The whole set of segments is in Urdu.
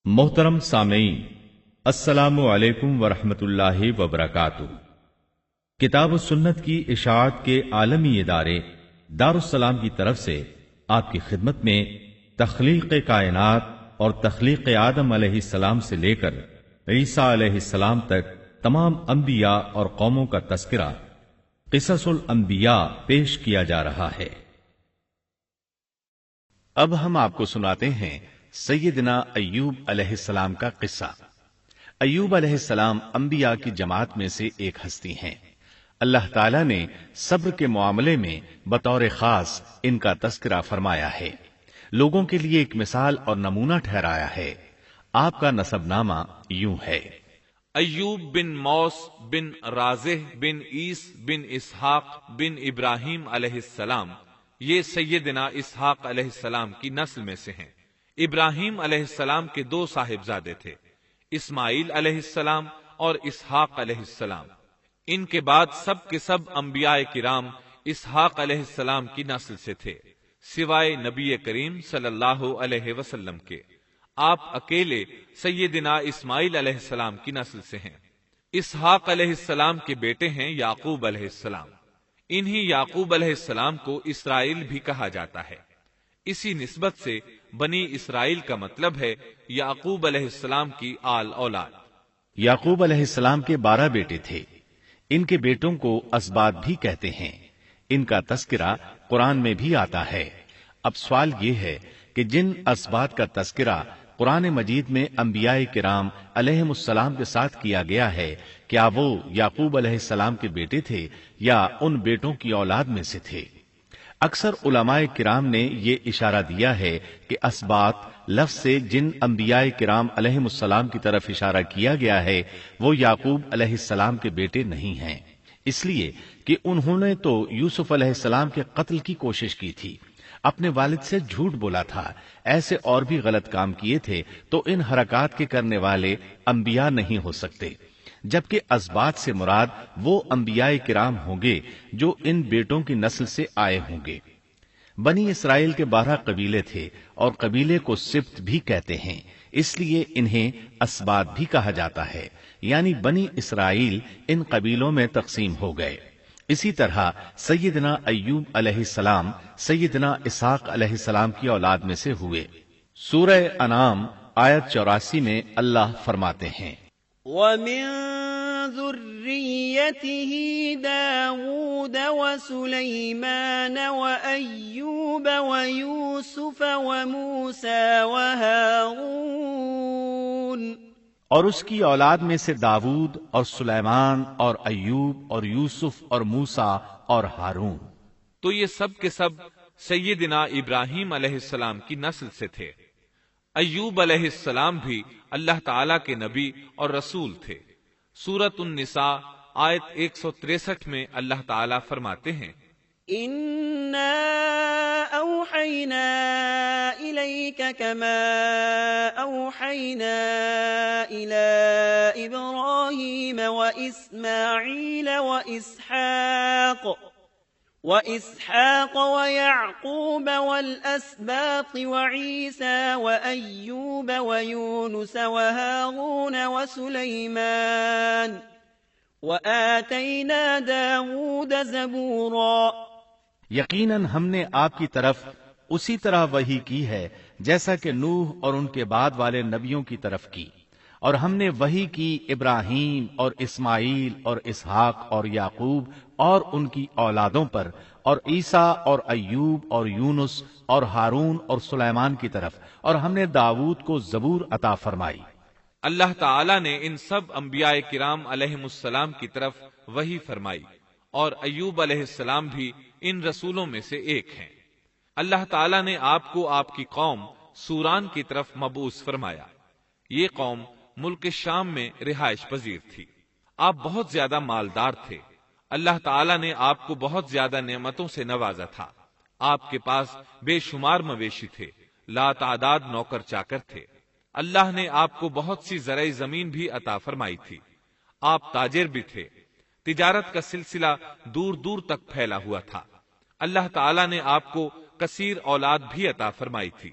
محترم سامعین، السلام علیکم ورحمۃ اللہ وبرکاتہ۔ کتاب و سنت کی اشاعت کے عالمی ادارے دارالسلام کی طرف سے آپ کی خدمت میں تخلیق کائنات اور تخلیق آدم علیہ السلام سے لے کر عیسیٰ علیہ السلام تک تمام انبیاء اور قوموں کا تذکرہ قصص الانبیاء پیش کیا جا رہا ہے۔ اب ہم آپ کو سناتے ہیں سیدنا ایوب علیہ السلام کا قصہ۔ ایوب علیہ السلام انبیاء کی جماعت میں سے ایک ہستی ہیں۔ اللہ تعالیٰ نے صبر کے معاملے میں بطور خاص ان کا تذکرہ فرمایا ہے، لوگوں کے لیے ایک مثال اور نمونہ ٹھہرایا ہے۔ آپ کا نسب نامہ یوں ہے: ایوب بن موس بن رازح بن عیس بن اسحاق بن ابراہیم علیہ السلام، یہ سیدنا اسحاق علیہ السلام کی نسل میں سے ہیں۔ ابراہیم علیہ السلام کے دو صاحبزادے تھے، اسماعیل علیہ السلام اور اسحاق علیہ السلام۔ ان کے بعد سب کے سب انبیاء کرام اسحاق علیہ السلام کی نسل سے تھے، سوائے نبی کریم صلی اللہ علیہ وسلم کے۔ آپ اکیلے سیدنا اسماعیل علیہ السلام کی نسل سے ہیں۔ اسحاق علیہ السلام کے بیٹے ہیں یعقوب علیہ السلام۔ انہی یعقوب علیہ السلام کو اسرائیل بھی کہا جاتا ہے۔ اسی نسبت سے بنی اسرائیل کا مطلب ہے یعقوب علیہ السلام کی آل اولاد۔ یعقوب علیہ السلام کے 12 بیٹے تھے۔ ان کے بیٹوں کو اسباط بھی کہتے ہیں۔ ان کا تذکرہ قرآن میں بھی آتا ہے۔ اب سوال یہ ہے کہ جن اسباط کا تذکرہ قرآن مجید میں انبیاء کرام علیہم السلام کے ساتھ کیا گیا ہے، کیا وہ یعقوب علیہ السلام کے بیٹے تھے یا ان بیٹوں کی اولاد میں سے تھے؟ اکثر علماء کرام نے یہ اشارہ دیا ہے کہ اسباط لفظ سے جن انبیاء کرام علیہم السلام کی طرف اشارہ کیا گیا ہے وہ یعقوب علیہ السلام کے بیٹے نہیں ہیں، اس لیے کہ انہوں نے تو یوسف علیہ السلام کے قتل کی کوشش کی تھی، اپنے والد سے جھوٹ بولا تھا، ایسے اور بھی غلط کام کیے تھے، تو ان حرکات کے کرنے والے انبیاء نہیں ہو سکتے، جبکہ اسباط سے مراد وہ انبیاء کرام ہوں گے جو ان بیٹوں کی نسل سے آئے ہوں گے۔ بنی اسرائیل کے 12 قبیلے تھے اور قبیلے کو سبط بھی کہتے ہیں، اس لیے انہیں اسباط بھی کہا جاتا ہے، یعنی بنی اسرائیل ان قبیلوں میں تقسیم ہو گئے۔ اسی طرح سیدنا ایوب علیہ السلام سیدنا اسحاق علیہ السلام کی اولاد میں سے ہوئے۔ سورہ انعام آیت 84 میں اللہ فرماتے ہیں: وَمِن ذُرِّيَّتِهِ دَاوُودَ وَسُلَيْمَانَ وَأَيُّوبَ وَيُوسُفَ وَمُوسَى وَهَارُونَ، اور اس کی اولاد میں سے داود اور سلیمان اور ایوب اور یوسف اور موسیٰ اور ہارون۔ تو یہ سب کے سب سیدنا ابراہیم علیہ السلام کی نسل سے تھے۔ ایوب علیہ السلام بھی اللہ تعالیٰ کے نبی اور رسول تھے۔ سورۃ النساء آیت 163 میں اللہ تعالیٰ فرماتے ہیں: إِنَّا أَوْحَيْنَا إِلَيْكَ كَمَا أَوْحَيْنَا إِلَى إِبْرَاهِيمَ وَإِسْمَاعِيلَ وَإِسْحَاقَ وَيَعْقُوبَ وَالْأَسْبَاطِ وَعِيسَى وَأَيُّوبَ وَيُونُسَ وَهَارُونَ وَسُلَيْمَانَ وَآتَيْنَا دَاوُودَ زَبُورًا۔ یقیناً ہم نے آپ کی طرف اسی طرح وحی کی ہے جیسا کہ نوح اور ان کے بعد والے نبیوں کی طرف کی، اور ہم نے وحی کی ابراہیم اور اسماعیل اور اسحاق اور یعقوب اور ان کی اولادوں پر، اور عیسیٰ اور ایوب اور یونس اور ہارون اور سلیمان کی طرف، اور ہم نے داود کو زبور عطا فرمائی۔ اللہ تعالیٰ نے ان سب انبیاء کرام علیہم السلام کی طرف وحی فرمائی، اور ایوب علیہ السلام بھی ان رسولوں میں سے ایک ہیں۔ اللہ تعالیٰ نے آپ کو آپ کی قوم سوران کی طرف مبعوث فرمایا۔ یہ قوم ملک شام میں رہائش پذیر تھی۔ آپ بہت زیادہ مالدار تھے۔ اللہ تعالیٰ نے آپ کو بہت زیادہ نعمتوں سے نوازا تھا۔ آپ کے پاس بے شمار مویشی تھے، لا تعداد نوکر چاکر تھے۔ اللہ نے آپ کو بہت سی زرعی زمین بھی عطا فرمائی تھی۔ آپ تاجر بھی تھے۔ تجارت کا سلسلہ دور دور تک پھیلا ہوا تھا۔ اللہ تعالیٰ نے آپ کو کثیر اولاد بھی عطا فرمائی تھی۔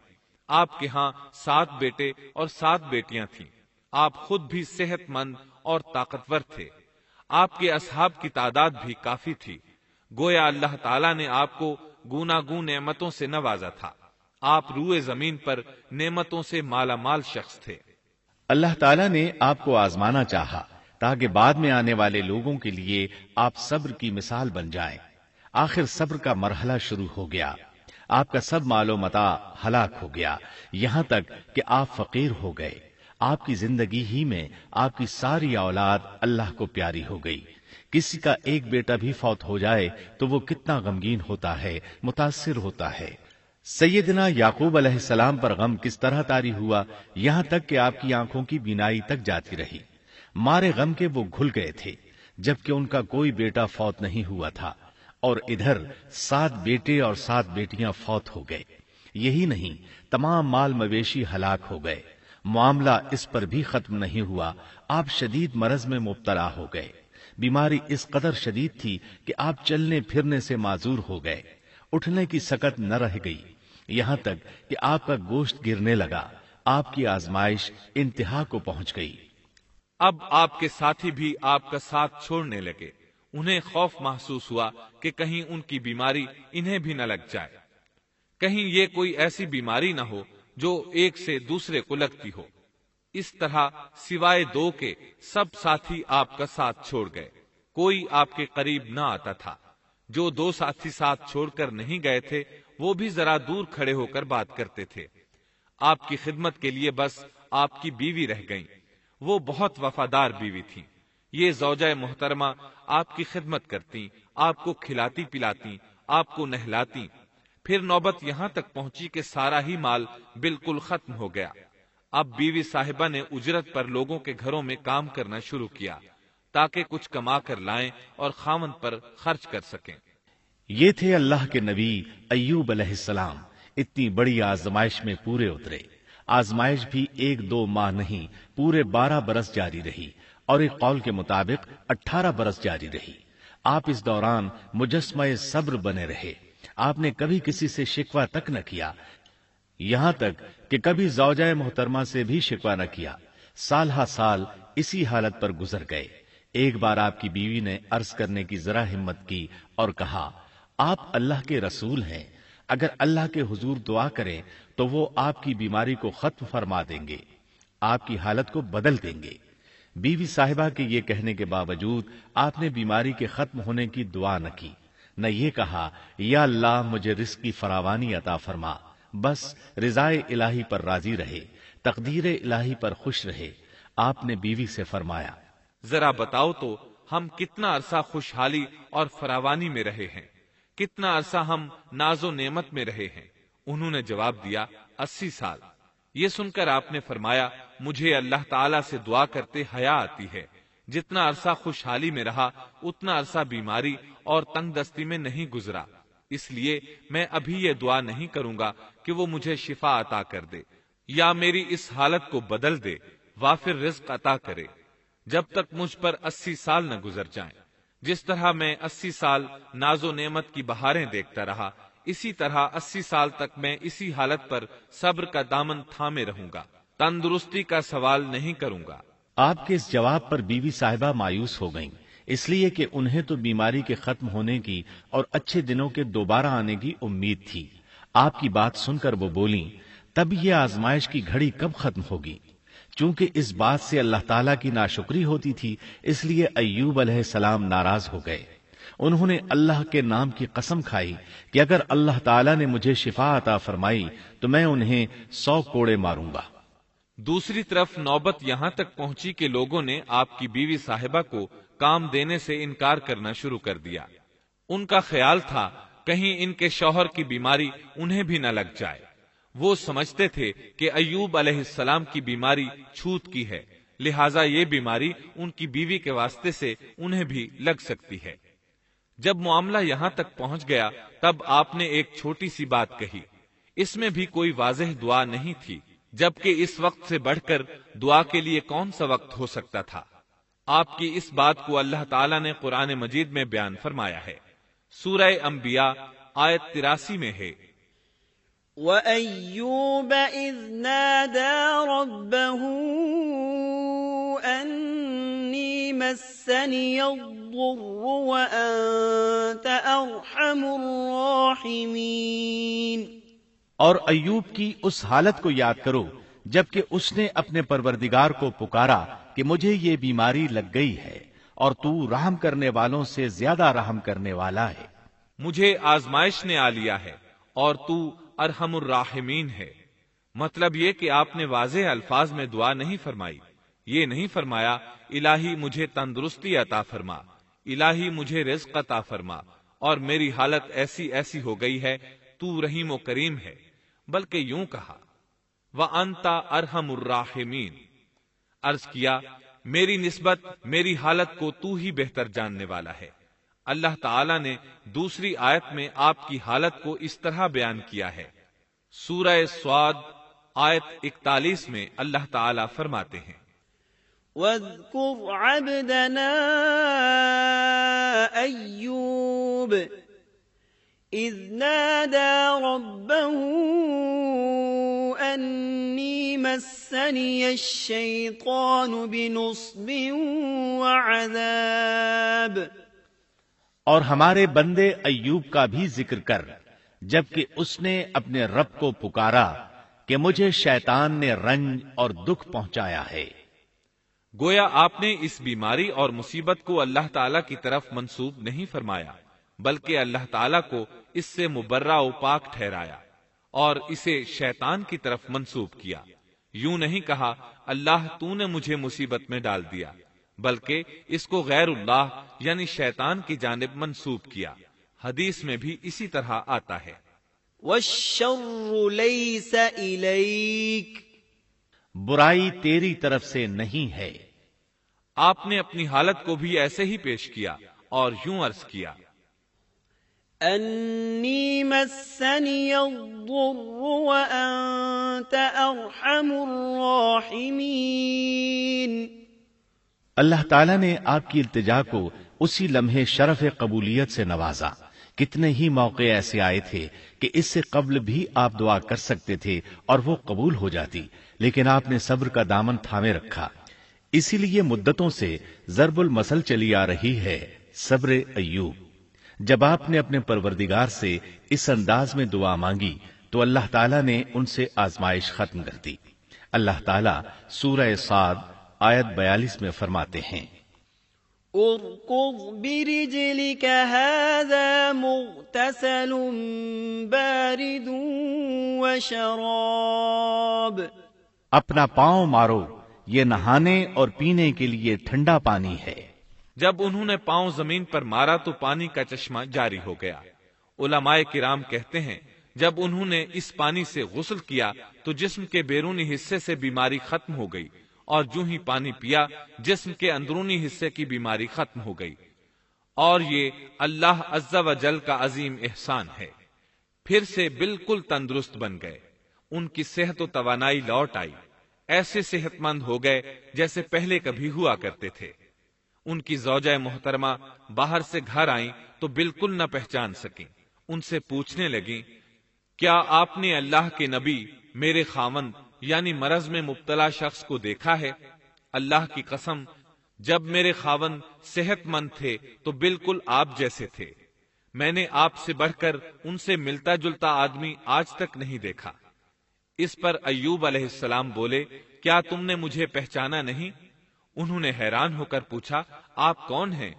آپ کے ہاں 7 بیٹے اور 7 بیٹیاں تھیں۔ آپ خود بھی صحت مند اور طاقتور تھے۔ آپ کے اصحاب کی تعداد بھی کافی تھی۔ گویا اللہ تعالیٰ نے آپ کو گوناگون نعمتوں سے نوازا تھا۔ آپ روئے زمین پر نعمتوں سے مالا مال شخص تھے۔ اللہ تعالیٰ نے آپ کو آزمانا چاہا تاکہ بعد میں آنے والے لوگوں کے لیے آپ صبر کی مثال بن جائیں۔ آخر صبر کا مرحلہ شروع ہو گیا۔ آپ کا سب مال و متاع ہلاک ہو گیا، یہاں تک کہ آپ فقیر ہو گئے۔ آپ کی زندگی ہی میں آپ کی ساری اولاد اللہ کو پیاری ہو گئی۔ کسی کا ایک بیٹا بھی فوت ہو جائے تو وہ کتنا غمگین ہوتا ہے، متاثر ہوتا ہے۔ سیدنا یعقوب علیہ السلام پر غم کس طرح طاری ہوا، یہاں تک کہ آپ کی آنکھوں کی بینائی تک جاتی رہی۔ مارے غم کے وہ گھل گئے تھے، جبکہ ان کا کوئی بیٹا فوت نہیں ہوا تھا، اور ادھر 7 بیٹے اور 7 بیٹیاں فوت ہو گئے۔ یہی نہیں، تمام مال مویشی ہلاک ہو گئے۔ معاملہ اس پر بھی ختم نہیں ہوا، آپ شدید مرض میں مبتلا ہو گئے۔ بیماری اس قدر شدید تھی کہ آپ چلنے پھرنے سے معذور ہو گئے، اٹھنے کی سکت نہ رہ گئی، یہاں تک کہ آپ کا گوشت گرنے لگا۔ آپ کی آزمائش انتہا کو پہنچ گئی۔ اب آپ کے ساتھی بھی آپ کا ساتھ چھوڑنے لگے۔ انہیں خوف محسوس ہوا کہ کہیں ان کی بیماری انہیں بھی نہ لگ جائے، کہیں یہ کوئی ایسی بیماری نہ ہو جو ایک سے دوسرے کو لگتی ہو۔ اس طرح سوائے 2 کے سب ساتھی آپ کا ساتھ چھوڑ گئے، کوئی آپ کے قریب نہ آتا تھا۔ جو 2 ساتھی ساتھ چھوڑ کر نہیں گئے تھے وہ بھی ذرا دور کھڑے ہو کر بات کرتے تھے۔ آپ کی خدمت کے لیے بس آپ کی بیوی رہ گئیں۔ وہ بہت وفادار بیوی تھیں۔ یہ زوجہ محترمہ آپ کی خدمت کرتی، آپ کو کھلاتی پلاتی، آپ کو نہلاتی۔ پھر نوبت یہاں تک پہنچی کہ سارا ہی مال بالکل ختم ہو گیا۔ اب بیوی صاحبہ نے اجرت پر لوگوں کے گھروں میں کام کرنا شروع کیا تاکہ کچھ کما کر لائیں اور خاوند پر خرچ کر سکیں۔ یہ تھے اللہ کے نبی ایوب علیہ السلام، اتنی بڑی آزمائش میں پورے اترے۔ آزمائش بھی 1-2 ماہ نہیں، پورے 12 برس جاری رہی، اور ایک قول کے مطابق 18 برس جاری رہی۔ آپ اس دوران مجسمہ صبر بنے رہے۔ آپ نے کبھی کسی سے شکوہ تک نہ کیا، یہاں تک کہ کبھی زوجہ محترمہ سے بھی شکوہ نہ کیا۔ سال ہا سال اسی حالت پر گزر گئے۔ ایک بار آپ کی بیوی نے عرض کرنے کی ذرا ہمت کی اور کہا، آپ اللہ کے رسول ہیں، اگر اللہ کے حضور دعا کریں تو وہ آپ کی بیماری کو ختم فرما دیں گے، آپ کی حالت کو بدل دیں گے۔ بیوی صاحبہ کے یہ کہنے کے باوجود آپ نے بیماری کے ختم ہونے کی دعا نہ کی، نہ یہ کہا یا اللہ مجھے رزق کی فراوانی عطا فرما، بس رضائے الہی پر راضی رہے، تقدیر الہی پر خوش رہے۔ آپ نے بیوی سے فرمایا، ذرا بتاؤ تو ہم کتنا عرصہ خوشحالی اور فراوانی میں رہے ہیں، کتنا عرصہ ہم ناز و نعمت میں رہے ہیں؟ انہوں نے جواب دیا، 80 سال۔ یہ سن کر آپ نے فرمایا، مجھے اللہ تعالیٰ سے دعا کرتے حیا آتی ہے، جتنا عرصہ خوشحالی میں رہا اتنا عرصہ بیماری اور تنگ دستی میں نہیں گزرا، اس لیے میں ابھی یہ دعا نہیں کروں گا کہ وہ مجھے شفا عطا کر دے یا میری اس حالت کو بدل دے، وافر رزق عطا کرے، جب تک مجھ پر 80 سال نہ گزر جائیں۔ جس طرح میں 80 سال ناز و نعمت کی بہاریں دیکھتا رہا، اسی طرح 80 سال تک میں اسی حالت پر صبر کا دامن تھامے رہوں گا، تندرستی کا سوال نہیں کروں گا۔ آپ کے اس جواب پر بیوی صاحبہ مایوس ہو گئیں، اس لیے کہ انہیں تو بیماری کے ختم ہونے کی اور اچھے دنوں کے دوبارہ آنے کی امید تھی۔ آپ کی بات سن کر وہ بولیں، تب یہ آزمائش کی گھڑی کب ختم ہوگی؟ چونکہ اس بات سے اللہ تعالیٰ کی ناشکری ہوتی تھی، اس لیے ایوب علیہ السلام ناراض ہو گئے۔ انہوں نے اللہ کے نام کی قسم کھائی کہ اگر اللہ تعالیٰ نے مجھے شفا عطا فرمائی تو میں انہیں 100 کوڑے ماروں گا۔ دوسری طرف نوبت یہاں تک پہنچی کہ لوگوں نے آپ کی بیوی صاحبہ کو کام دینے سے انکار کرنا شروع کر دیا۔ ان کا خیال تھا کہیں ان کے شوہر کی بیماری انہیں بھی نہ لگ جائے۔ وہ سمجھتے تھے کہ ایوب علیہ السلام کی بیماری چھوت کی ہے، لہٰذا یہ بیماری ان کی بیوی کے واسطے سے انہیں بھی لگ سکتی ہے۔ جب معاملہ یہاں تک پہنچ گیا تب آپ نے ایک چھوٹی سی بات کہی، اس میں بھی کوئی واضح دعا نہیں تھی، جبکہ اس وقت سے بڑھ کر دعا کے لیے کون سا وقت ہو سکتا تھا؟ آپ کی اس بات کو اللہ تعالیٰ نے قرآن مجید میں بیان فرمایا ہے۔ سورہ انبیاء آیت 83 میں ہے، وَأَيُّوبَ إِذْ نَادَى رَبَّهُ أَنِّي مَسَّنِيَ الضُّرُّ وَأَنْتَ أَرْحَمُ الرَّاحِمِينَ۔ اور ایوب کی اس حالت کو یاد کرو جبکہ اس نے اپنے پروردگار کو پکارا کہ مجھے یہ بیماری لگ گئی ہے اور تو رحم کرنے والوں سے زیادہ رحم کرنے والا ہے۔ مجھے آزمائش نے آ لیا ہے اور تو ارحم الراحمین ہے۔ مطلب یہ کہ آپ نے واضح الفاظ میں دعا نہیں فرمائی، یہ نہیں فرمایا الہی مجھے تندرستی عطا فرما، الہی مجھے رزق عطا فرما اور میری حالت ایسی ایسی ہو گئی ہے، تو رحیم و کریم ہے، بلکہ یوں کہا وَأَنْتَ أَرْحَمُ الرَّاحِمِينَ، عرض کیا میری نسبت میری حالت کو تو ہی بہتر جاننے والا ہے۔ اللہ تعالی نے دوسری آیت میں آپ کی حالت کو اس طرح بیان کیا ہے۔ سورہ صاد آیت 41 میں اللہ تعالی فرماتے ہیں وَاذْكُرْ عَبْدَنَا أَيُّوبَ إِذْ نَادَى رَبَّهُ أَنِّي مَسَّنِيَ الشَّيْطَانُ بِنُصْبٍ وَعَذَابٍ۔ اور ہمارے بندے ایوب کا بھی ذکر کر جبکہ اس نے اپنے رب کو پکارا کہ مجھے شیطان نے رنج اور دکھ پہنچایا ہے۔ گویا آپ نے اس بیماری اور مصیبت کو اللہ تعالی کی طرف منسوب نہیں فرمایا، بلکہ اللہ تعالی کو اس سے مبرہ و پاک ٹھہرایا اور اسے شیطان کی طرف منسوب کیا۔ یوں نہیں کہا اللہ تو نے مجھے مصیبت میں ڈال دیا، بلکہ اس کو غیر اللہ یعنی شیطان کی جانب منسوب کیا۔ حدیث میں بھی اسی طرح آتا ہے وَالشَّرُّ لَيْسَ إِلَيْكَ، برائی تیری طرف سے نہیں ہے۔ آپ نے اپنی حالت کو بھی ایسے ہی پیش کیا اور یوں عرض کیا أَنِّي مَسَّنِيَ الضُّرُّ وَأَنْتَ أَرْحَمُ الرَّاحِمِينَ۔ اللہ تعالیٰ نے آپ کی التجا کو اسی لمحے شرف قبولیت سے نوازا۔ کتنے ہی موقع ایسے آئے تھے کہ اس سے قبل بھی آپ دعا کر سکتے تھے اور وہ قبول ہو جاتی، لیکن آپ نے صبر کا دامن تھامے رکھا۔ اسی لیے مدتوں سے ضرب المثل چلی آ رہی ہے صبر ایوب۔ جب آپ نے اپنے پروردگار سے اس انداز میں دعا مانگی تو اللہ تعالیٰ نے ان سے آزمائش ختم کر دی۔ اللہ تعالیٰ سورہ صاد آیت 42 میں فرماتے ہیں اركض برجلك هذا مغتسل بارد وشراب، اپنا پاؤں مارو، یہ نہانے اور پینے کے لیے ٹھنڈا پانی ہے۔ جب انہوں نے پاؤں زمین پر مارا تو پانی کا چشمہ جاری ہو گیا۔ علماء کرام کہتے ہیں جب انہوں نے اس پانی سے غسل کیا تو جسم کے بیرونی حصے سے بیماری ختم ہو گئی، اور جو ہی پانی پیا جسم کے اندرونی حصے کی بیماری ختم ہو گئی، اور یہ اللہ عز و جل کا عظیم احسان ہے۔ پھر سے بالکل تندرست بن گئے، ان کی صحت و توانائی لوٹ آئی، ایسے صحت مند ہو گئے جیسے پہلے کبھی ہوا کرتے تھے۔ ان کی زوجہ محترمہ باہر سے گھر آئیں تو بالکل نہ پہچان سکیں۔ ان سے پوچھنے لگیں کیا آپ نے اللہ کے نبی میرے خاوند یعنی مرض میں مبتلا شخص کو دیکھا ہے؟ اللہ کی قسم جب میرے خاوند صحت مند تھے تو بالکل آپ جیسے تھے، میں نے آپ سے بڑھ کر ان سے ملتا جلتا آدمی آج تک نہیں دیکھا۔ اس پر ایوب علیہ السلام بولے کیا تم نے مجھے پہچانا نہیں؟ انہوں نے حیران ہو کر پوچھا آپ کون ہیں؟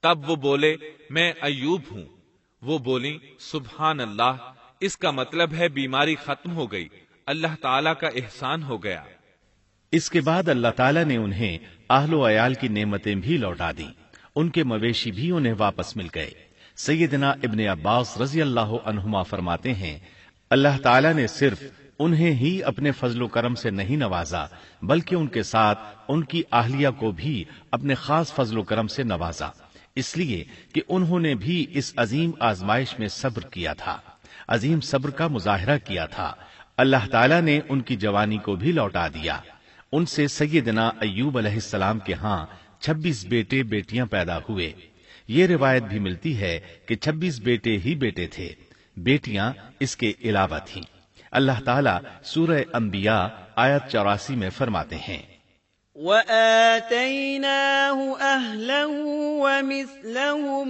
تب وہ بولے میں ایوب ہوں۔ وہ بولی سبحان اللہ، اس کا مطلب ہے بیماری ختم ہو گئی، اللہ تعالیٰ کا احسان ہو گیا۔ اس کے بعد اللہ تعالیٰ نے انہیں اہل و عیال کی نعمتیں بھی لوٹا دیں، ان کے مویشی بھی انہیں واپس مل گئے۔ سیدنا ابن عباس رضی اللہ عنہما فرماتے ہیں اللہ تعالیٰ نے صرف انہیں ہی اپنے فضل و کرم سے نہیں نوازا بلکہ ان کے ساتھ ان کی اہلیہ کو بھی اپنے خاص فضل و کرم سے نوازا، اس لیے کہ انہوں نے بھی اس عظیم آزمائش میں صبر کیا تھا، عظیم صبر کا مظاہرہ کیا تھا۔ اللہ تعالیٰ نے ان کی جوانی کو بھی لوٹا دیا۔ ان سے سیدنا ایوب علیہ السلام کے ہاں 26 بیٹے بیٹیاں پیدا ہوئے۔ یہ روایت بھی ملتی ہے کہ 26 بیٹے ہی بیٹے تھے۔ بیٹیاں اس کے علاوہ تھیں۔ اللہ تعالیٰ سورہ انبیاء آیت 84 میں فرماتے ہیں، وَآتَيْنَاهُ أَهْلَهُ وَمِثْلَهُم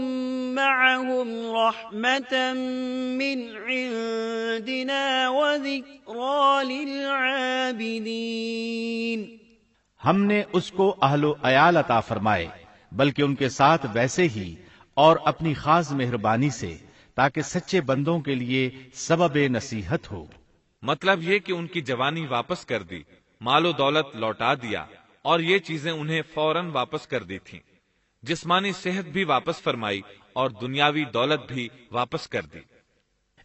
مَّعَهُمْ رَحْمَةً مِّنْ عِندِنَا وَذِكْرَىٰ لِلْعَابِدِينَ۔ ہم نے اس کو اہل و عیال عطا فرمائے، بلکہ ان کے ساتھ ویسے ہی اور اپنی خاص مہربانی سے، تاکہ سچے بندوں کے لیے سبب نصیحت ہو۔ مطلب یہ کہ ان کی جوانی واپس کر دی، مال و دولت لوٹا دیا، اور یہ چیزیں انہیں فوراً واپس کر دی تھیں۔ جسمانی صحت بھی واپس فرمائی اور دنیاوی دولت بھی واپس کر دی۔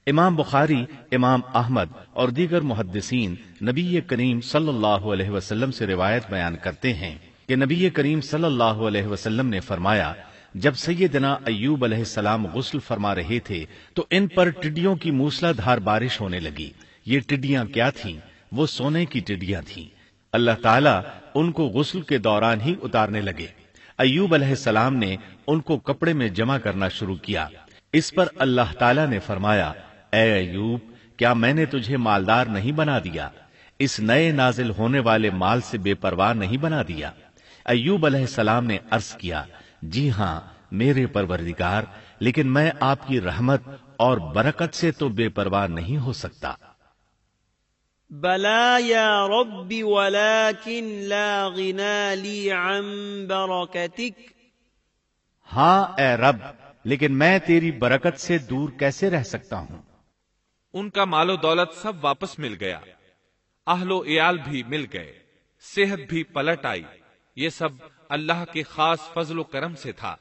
امام بخاری، امام احمد اور دیگر محدثین نبی کریم صلی اللہ علیہ وسلم سے روایت بیان کرتے ہیں کہ نبی کریم صلی اللہ علیہ وسلم نے فرمایا، جب سیدنا ایوب علیہ السلام غسل فرما رہے تھے تو ان پر ٹڈیوں کی موسلا دھار بارش ہونے لگی۔ یہ ٹڈیاں کیا تھیں؟ وہ سونے کی ٹڈیاں تھیں۔ اللہ تعالیٰ ان کو غسل کے دوران ہی اتارنے لگے۔ ایوب علیہ السلام نے ان کو کپڑے میں جمع کرنا شروع کیا۔ اس پر اللہ تعالیٰ نے فرمایا، اے ایوب، کیا میں نے تجھے مالدار نہیں بنا دیا؟ اس نئے نازل ہونے والے مال سے بے پرواہ نہیں بنا دیا؟ ایوب علیہ السلام نے عرض کیا، جی ہاں میرے پروردگار، لیکن میں آپ کی رحمت اور برکت سے تو بے پرواہ نہیں ہو سکتا۔ بلا یا رب ولكن لا غنى لي عن برکتک۔ ہاں اے رب، لیکن میں تیری برکت سے دور کیسے رہ سکتا ہوں؟ ان کا مال و دولت سب واپس مل گیا، اہل و عیال بھی مل گئے، صحت بھی پلٹ آئی۔ یہ سب اللہ کے خاص فضل و کرم سے تھا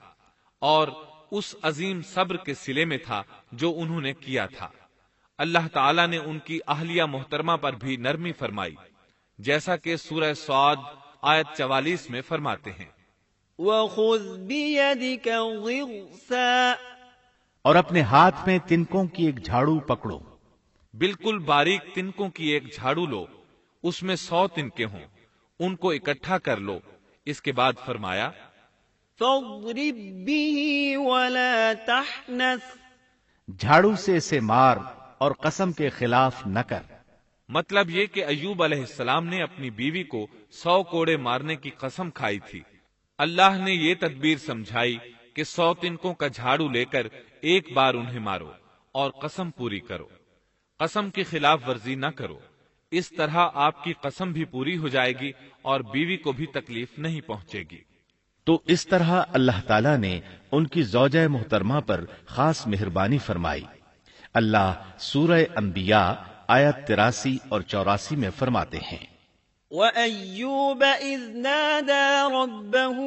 اور اس عظیم صبر کے صلے میں تھا جو انہوں نے کیا تھا۔ اللہ تعالیٰ نے ان کی اہلیہ محترمہ پر بھی نرمی فرمائی، جیسا کہ سورہ صاد آیت 44 میں فرماتے ہیں، وَخُذْ بِيَدِكَ ضِغْثًا، اور اپنے ہاتھ میں تنکوں کی ایک جھاڑو پکڑو۔ بالکل باریک تنکوں کی ایک جھاڑو لو، اس میں 100 تنکے ہوں، ان کو اکٹھا کر لو۔ اس کے بعد فرمایا، فَاضْرِب بِّهِ وَلَا تَحْنَثْ، جھاڑو سے اسے مار اور قسم کے خلاف نہ کر۔ مطلب یہ کہ ایوب علیہ السلام نے اپنی بیوی کو 100 کوڑے مارنے کی قسم کھائی تھی۔ اللہ نے یہ تدبیر سمجھائی کہ 100 تنکوں کا جھاڑو لے کر ایک بار انہیں مارو اور قسم پوری کرو، قسم کی خلاف ورزی نہ کرو۔ اس طرح آپ کی قسم بھی پوری ہو جائے گی اور بیوی کو بھی تکلیف نہیں پہنچے گی۔ تو اس طرح اللہ تعالیٰ نے ان کی زوجہ محترمہ پر خاص مہربانی فرمائی۔ اللہ سورہ انبیاء آیت 83 اور 84 میں فرماتے ہیں، وَأَيُّوبَ إِذْ نَادَى رَبَّهُ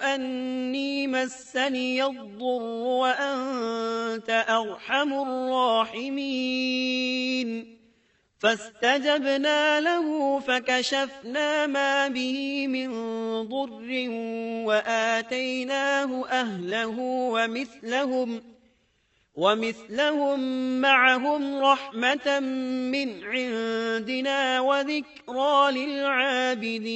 أَنِّي مَسَّنِيَ الضُّرُّ وَأَنْتَ أَرْحَمُ الرَّاحِمِينَ فَاسْتَجَبْنَا لَهُ فَكَشَفْنَا مَا بِهِ مِنْ ضُرٍّ وَآتَيْنَاهُ أَهْلَهُ وَمِثْلَهُمْ مَعَهُمْ رَحْمَةً مِّنْ عِنْدِنَا وَذِكْرَىٰ لِلْعَابِدِينَ۔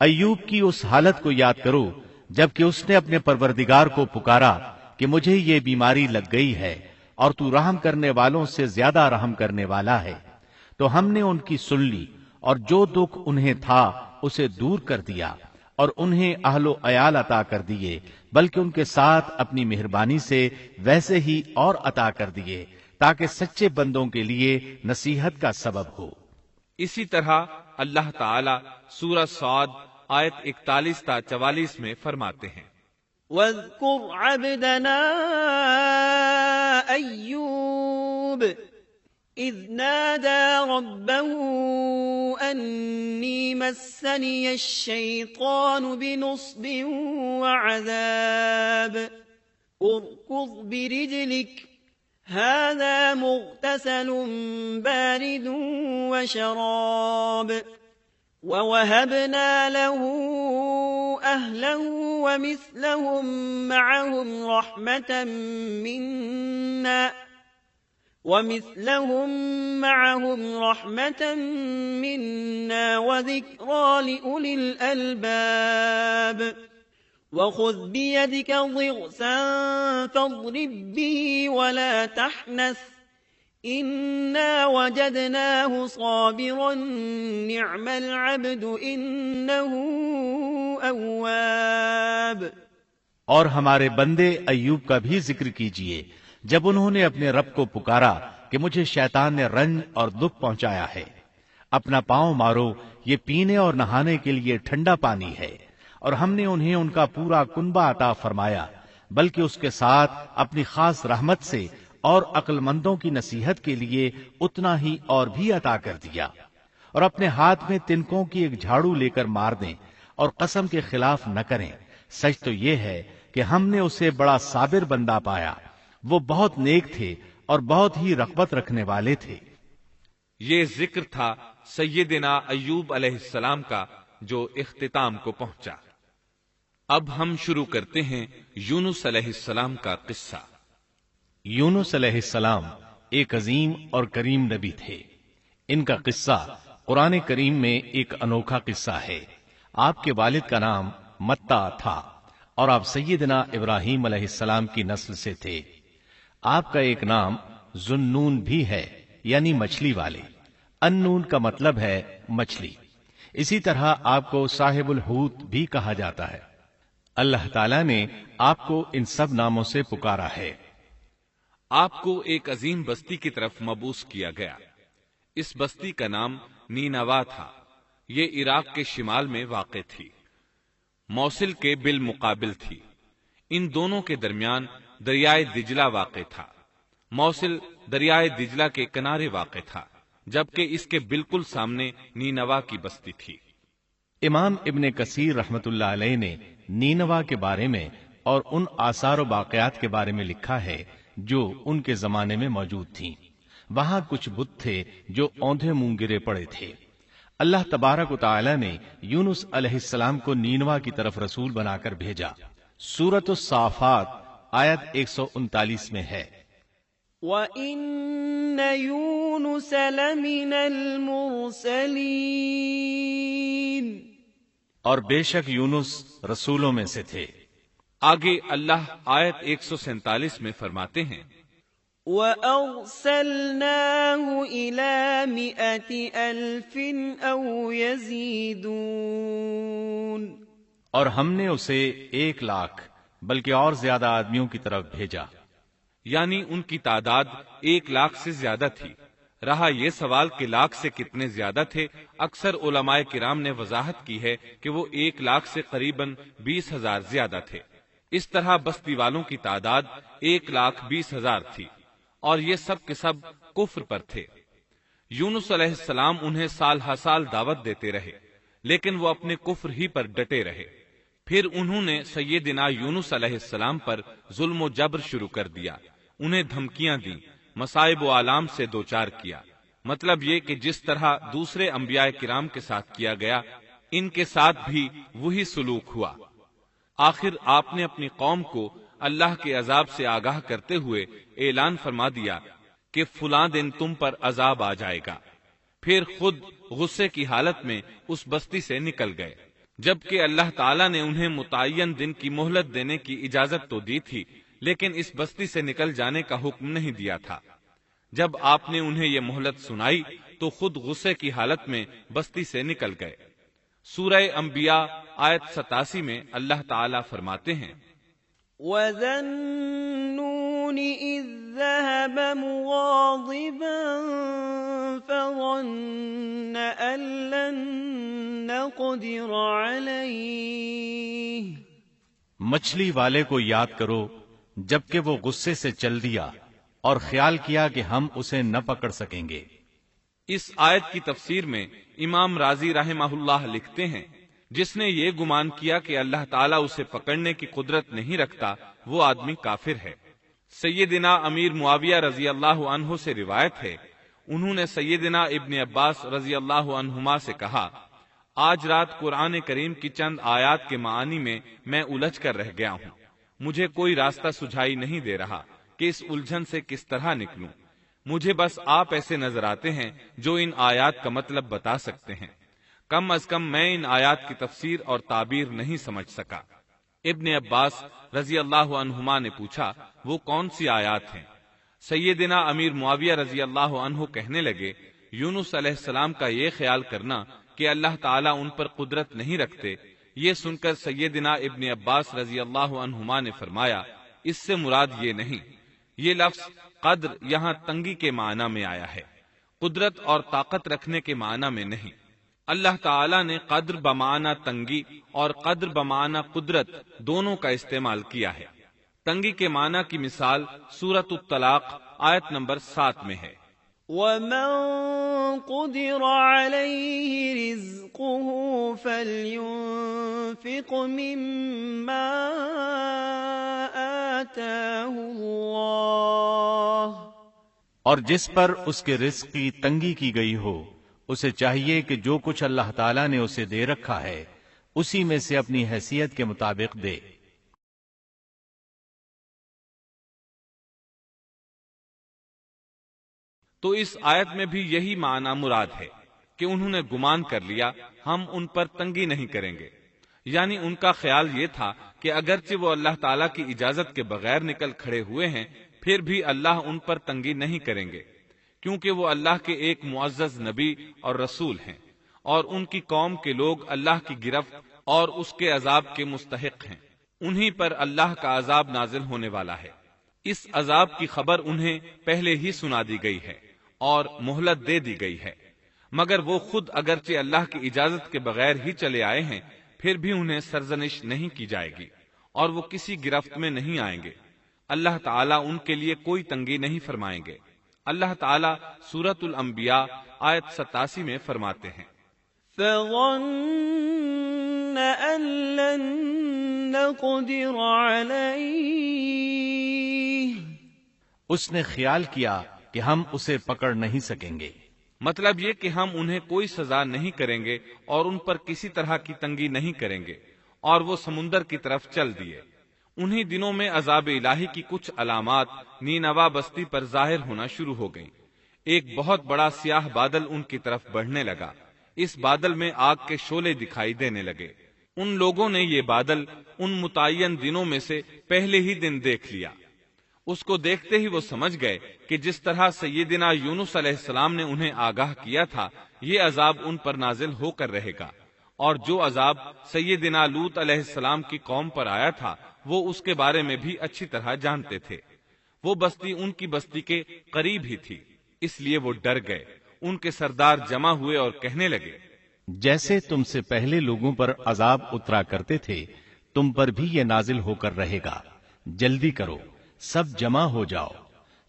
ایوب کی اس حالت کو یاد کرو جبکہ اس نے اپنے پروردگار کو پکارا کہ مجھے یہ بیماری لگ گئی ہے اور تو رحم کرنے والوں سے زیادہ رحم کرنے والا ہے۔ تو ہم نے ان کی سن لی اور جو دکھ انہیں تھا اسے دور کر دیا اور انہیں اہل و عیال عطا کر دیے، بلکہ ان کے ساتھ اپنی مہربانی سے ویسے ہی اور عطا کر دیے تاکہ سچے بندوں کے لیے نصیحت کا سبب ہو۔ اسی طرح اللہ تعالی سورہ صاد آیت 41 تا 44 میں فرماتے ہیں، وَاذْكُرْ عَبْدَنَا أَيُّوبَ إِذْ نَادَى رَبَّهُ أَنِّي مَسَّنِيَ الشَّيْطَانُ بِنُصْبٍ وَعَذَابٍ ارْكُضْ بِرِجْلِكَ هَذَا مُغْتَسَلٌ بَارِدٌ وَشَرَابٌ وَوَهَبْنَا لَهُ أَهْلَهُ وَمِثْلَهُم مَّعَهُمْ رَحْمَةً مِّنَّا وَذِكْرَىٰ لِأُولِي الْأَلْبَابِ۔ وَخُذْ بِيَدِكَ ضِغْثًا فَاضْرِب بِّهِ وَلَا تَحْنَثْ إِنَّا وَجَدْنَاهُ صَابِرًا نِعْمَ الْعَبْدُ إِنَّهُ أَوَّابٌ۔ اور ہمارے بندے ایوب کا بھی ذکر کیجئے جب انہوں نے اپنے رب کو پکارا کہ مجھے شیطان نے رنج اور دکھ پہنچایا ہے، اپنا پاؤں مارو، یہ پینے اور نہانے کے لیے ٹھنڈا پانی ہے، اور ہم نے انہیں ان کا پورا کنبہ عطا فرمایا، بلکہ اس کے ساتھ اپنی خاص رحمت سے اور عقل مندوں کی نصیحت کے لیے اتنا ہی اور بھی عطا کر دیا۔ اور اپنے ہاتھ میں تنکوں کی ایک جھاڑو لے کر مار دیں اور قسم کے خلاف نہ کریں، سچ تو یہ ہے کہ ہم نے اسے بڑا صابر بندہ پایا، وہ بہت نیک تھے اور بہت ہی رغبت رکھنے والے تھے۔ یہ ذکر تھا سیدنا ایوب علیہ السلام کا جو اختتام کو پہنچا۔ اب ہم شروع کرتے ہیں یونس علیہ السلام کا قصہ۔ یونس علیہ السلام ایک عظیم اور کریم نبی تھے۔ ان کا قصہ قرآن کریم میں ایک انوکھا قصہ ہے۔ آپ کے والد کا نام متا تھا اور آپ سیدنا ابراہیم علیہ السلام کی نسل سے تھے۔ آپ کا ایک نام ذوالنون بھی ہے، یعنی مچھلی والے۔ النون کا مطلب ہے مچھلی۔ اسی طرح آپ کو صاحب الحوت بھی کہا جاتا ہے۔ اللہ تعالیٰ نے آپ کو ان سب ناموں سے پکارا ہے۔ آپ کو ایک عظیم بستی کی طرف مبعوث کیا گیا۔ اس بستی کا نام نینوا تھا۔ یہ عراق کے شمال میں واقع تھی، موصل کے بالمقابل تھی۔ ان دونوں کے درمیان دریائے دجلہ واقع تھا۔ موصل دریائے دجلہ کے کنارے واقع تھا، جبکہ اس کے بالکل سامنے نینوا کی بستی تھی۔ امام ابن کثیر رحمت اللہ علیہ نے نینوا کے بارے میں اور ان آثار و باقیات کے بارے میں لکھا ہے جو ان کے زمانے میں موجود تھیں۔ وہاں کچھ بت تھے جو اوندھے منہ گرے پڑے تھے۔ اللہ تبارک و تعالی نے یونس علیہ السلام کو نینوا کی طرف رسول بنا کر بھیجا۔ سورۃ الصافات آیت 139 میں ہے، وَإِنَّ يُونُسَ لَمِنَ الْمُرْسَلِينَ، اور بے شک یونس رسولوں میں سے تھے۔ آگے اللہ آیت 147 میں فرماتے ہیں، وَأَرْسَلْنَاهُ إِلَى 100,000 أَوْ يَزِيدُونَ، اور ہم نے اسے 100,000 بلکہ اور زیادہ آدمیوں کی طرف بھیجا۔ یعنی ان کی تعداد 100,000 سے زیادہ تھی۔ رہا یہ سوال کہ لاکھ سے کتنے زیادہ تھے، اکثر علماء کرام نے وضاحت کی ہے کہ وہ 100,000 سے قریباً 20,000 زیادہ تھے۔ اس طرح بستی والوں کی تعداد 1,20,000 تھی، اور یہ سب کے سب کفر پر تھے۔ یونس علیہ السلام انہیں سال ہر سال دعوت دیتے رہے، لیکن وہ اپنے کفر ہی پر ڈٹے رہے۔ پھر انہوں نے سیدنا یونس علیہ السلام پر ظلم و جبر شروع کر دیا، انہیں دھمکیاں دیں، مصائب و آلام سے دوچار کیا۔ مطلب یہ کہ جس طرح دوسرے انبیاء کرام کے ساتھ کیا گیا، ان کے ساتھ بھی وہی سلوک ہوا۔ آخر آپ نے اپنی قوم کو اللہ کے عذاب سے آگاہ کرتے ہوئے اعلان فرما دیا کہ فلاں دن تم پر عذاب آ جائے گا۔ پھر خود غصے کی حالت میں اس بستی سے نکل گئے، جبکہ اللہ تعالیٰ نے انہیں متعین دن کی مہلت دینے کی اجازت تو دی تھی، لیکن اس بستی سے نکل جانے کا حکم نہیں دیا تھا۔ جب آپ نے انہیں یہ مہلت سنائی تو خود غصے کی حالت میں بستی سے نکل گئے۔ سورہ انبیاء آیت 87 میں اللہ تعالیٰ فرماتے ہیں، وَذَنُّونِ إِذ ذَّهَبَ مُغَاضِبًا فَظَنَّ أَن لَّن نَّقْدِرَ عَلَيْهِ، مچھلی والے کو یاد کرو جبکہ وہ غصے سے چل دیا اور خیال کیا کہ ہم اسے نہ پکڑ سکیں گے۔ اس آیت کی تفسیر میں امام رازی رحمہ اللہ لکھتے ہیں، جس نے یہ گمان کیا کہ اللہ تعالیٰ اسے پکڑنے کی قدرت نہیں رکھتا، وہ آدمی کافر ہے۔ سیدنا امیر معاویہ رضی اللہ عنہ سے روایت ہے، انہوں نے سیدنا ابن عباس رضی اللہ عنہما سے کہا، آج رات قرآن کریم کی چند آیات کے معانی میں میں الجھ کر رہ گیا ہوں، مجھے کوئی راستہ سجھائی نہیں دے رہا کہ اس الجھن سے کس طرح نکلوں۔ مجھے بس آپ ایسے نظر آتے ہیں جو ان آیات کا مطلب بتا سکتے ہیں، کم از کم میں ان آیات کی تفسیر اور تعبیر نہیں سمجھ سکا۔ ابن عباس رضی اللہ عنہما نے پوچھا وہ کون سی آیات ہیں؟ سیدنا امیر معاویہ رضی اللہ عنہ کہنے لگے یونس علیہ السلام کا یہ خیال کرنا کہ اللہ تعالیٰ ان پر قدرت نہیں رکھتے، یہ سن کر سیدنا ابن عباس رضی اللہ عنہما نے فرمایا اس سے مراد یہ نہیں، یہ لفظ قدر یہاں تنگی کے معنی میں آیا ہے، قدرت اور طاقت رکھنے کے معنی میں نہیں۔ اللہ تعالیٰ نے قدر بمعنی تنگی اور قدر بمعنی قدرت دونوں کا استعمال کیا ہے۔ تنگی کے معنی کی مثال سورۃ الطلاق آیت نمبر 7 میں ہے، وَمَن قُدِرَ عَلَيْهِ رِزْقُهُ فَلْيُنفِقْ مِمَّا آتَاهُ اللَّهُ، اور جس پر اس کے رزق کی تنگی کی گئی ہو اسے چاہیے کہ جو کچھ اللہ تعالیٰ نے اسے دے رکھا ہے اسی میں سے اپنی حیثیت کے مطابق دے۔ تو اس آیت میں بھی یہی معنی مراد ہے کہ انہوں نے گمان کر لیا ہم ان پر تنگی نہیں کریں گے، یعنی ان کا خیال یہ تھا کہ اگرچہ وہ اللہ تعالیٰ کی اجازت کے بغیر نکل کھڑے ہوئے ہیں پھر بھی اللہ ان پر تنگی نہیں کریں گے، کیونکہ وہ اللہ کے ایک معزز نبی اور رسول ہیں، اور ان کی قوم کے لوگ اللہ کی گرفت اور اس کے عذاب کے مستحق ہیں، انہی پر اللہ کا عذاب نازل ہونے والا ہے۔ اس عذاب کی خبر انہیں پہلے ہی سنا دی گئی ہے اور مہلت دے دی گئی ہے، مگر وہ خود اگرچہ اللہ کی اجازت کے بغیر ہی چلے آئے ہیں پھر بھی انہیں سرزنش نہیں کی جائے گی اور وہ کسی گرفت میں نہیں آئیں گے، اللہ تعالیٰ ان کے لیے کوئی تنگی نہیں فرمائیں گے۔ اللہ تعالیٰ سورۃ الانبیاء آیت 87 میں فرماتے ہیں، فَظَنَّ أَن لَّن نَّقْدِرَ عَلَيْهِ، اس نے خیال کیا کہ ہم اسے پکڑ نہیں سکیں گے، مطلب یہ کہ ہم انہیں کوئی سزا نہیں کریں گے اور ان پر کسی طرح کی تنگی نہیں کریں گے، اور وہ سمندر کی طرف چل دیے۔ انہی دنوں میں عذاب الہی کی کچھ علامات نینوا بستی پر ظاہر ہونا شروع ہو گئیں۔ ایک بہت بڑا سیاہ بادل ان کی طرف بڑھنے لگا، اس بادل میں آگ کے شعلے دکھائی دینے لگے۔ ان لوگوں نے یہ بادل ان متعین دنوں میں سے پہلے ہی دن دیکھ لیا۔ اس کو دیکھتے ہی وہ سمجھ گئے کہ جس طرح سیدنا یونس علیہ السلام نے انہیں آگاہ کیا تھا یہ عذاب ان پر نازل ہو کر رہے گا، اور جو عذاب سیدنا لوط علیہ السلام کی قوم پر آیا تھا وہ اس کے بارے میں بھی اچھی طرح جانتے تھے۔ وہ بستی ان کی بستی کے قریب ہی تھی، اس لیے وہ ڈر گئے۔ ان کے سردار جمع ہوئے اور کہنے لگے، جیسے تم سے پہلے لوگوں پر عذاب اترا کرتے تھے تم پر بھی یہ نازل ہو کر رہے گا، جلدی کرو، سب جمع ہو جاؤ۔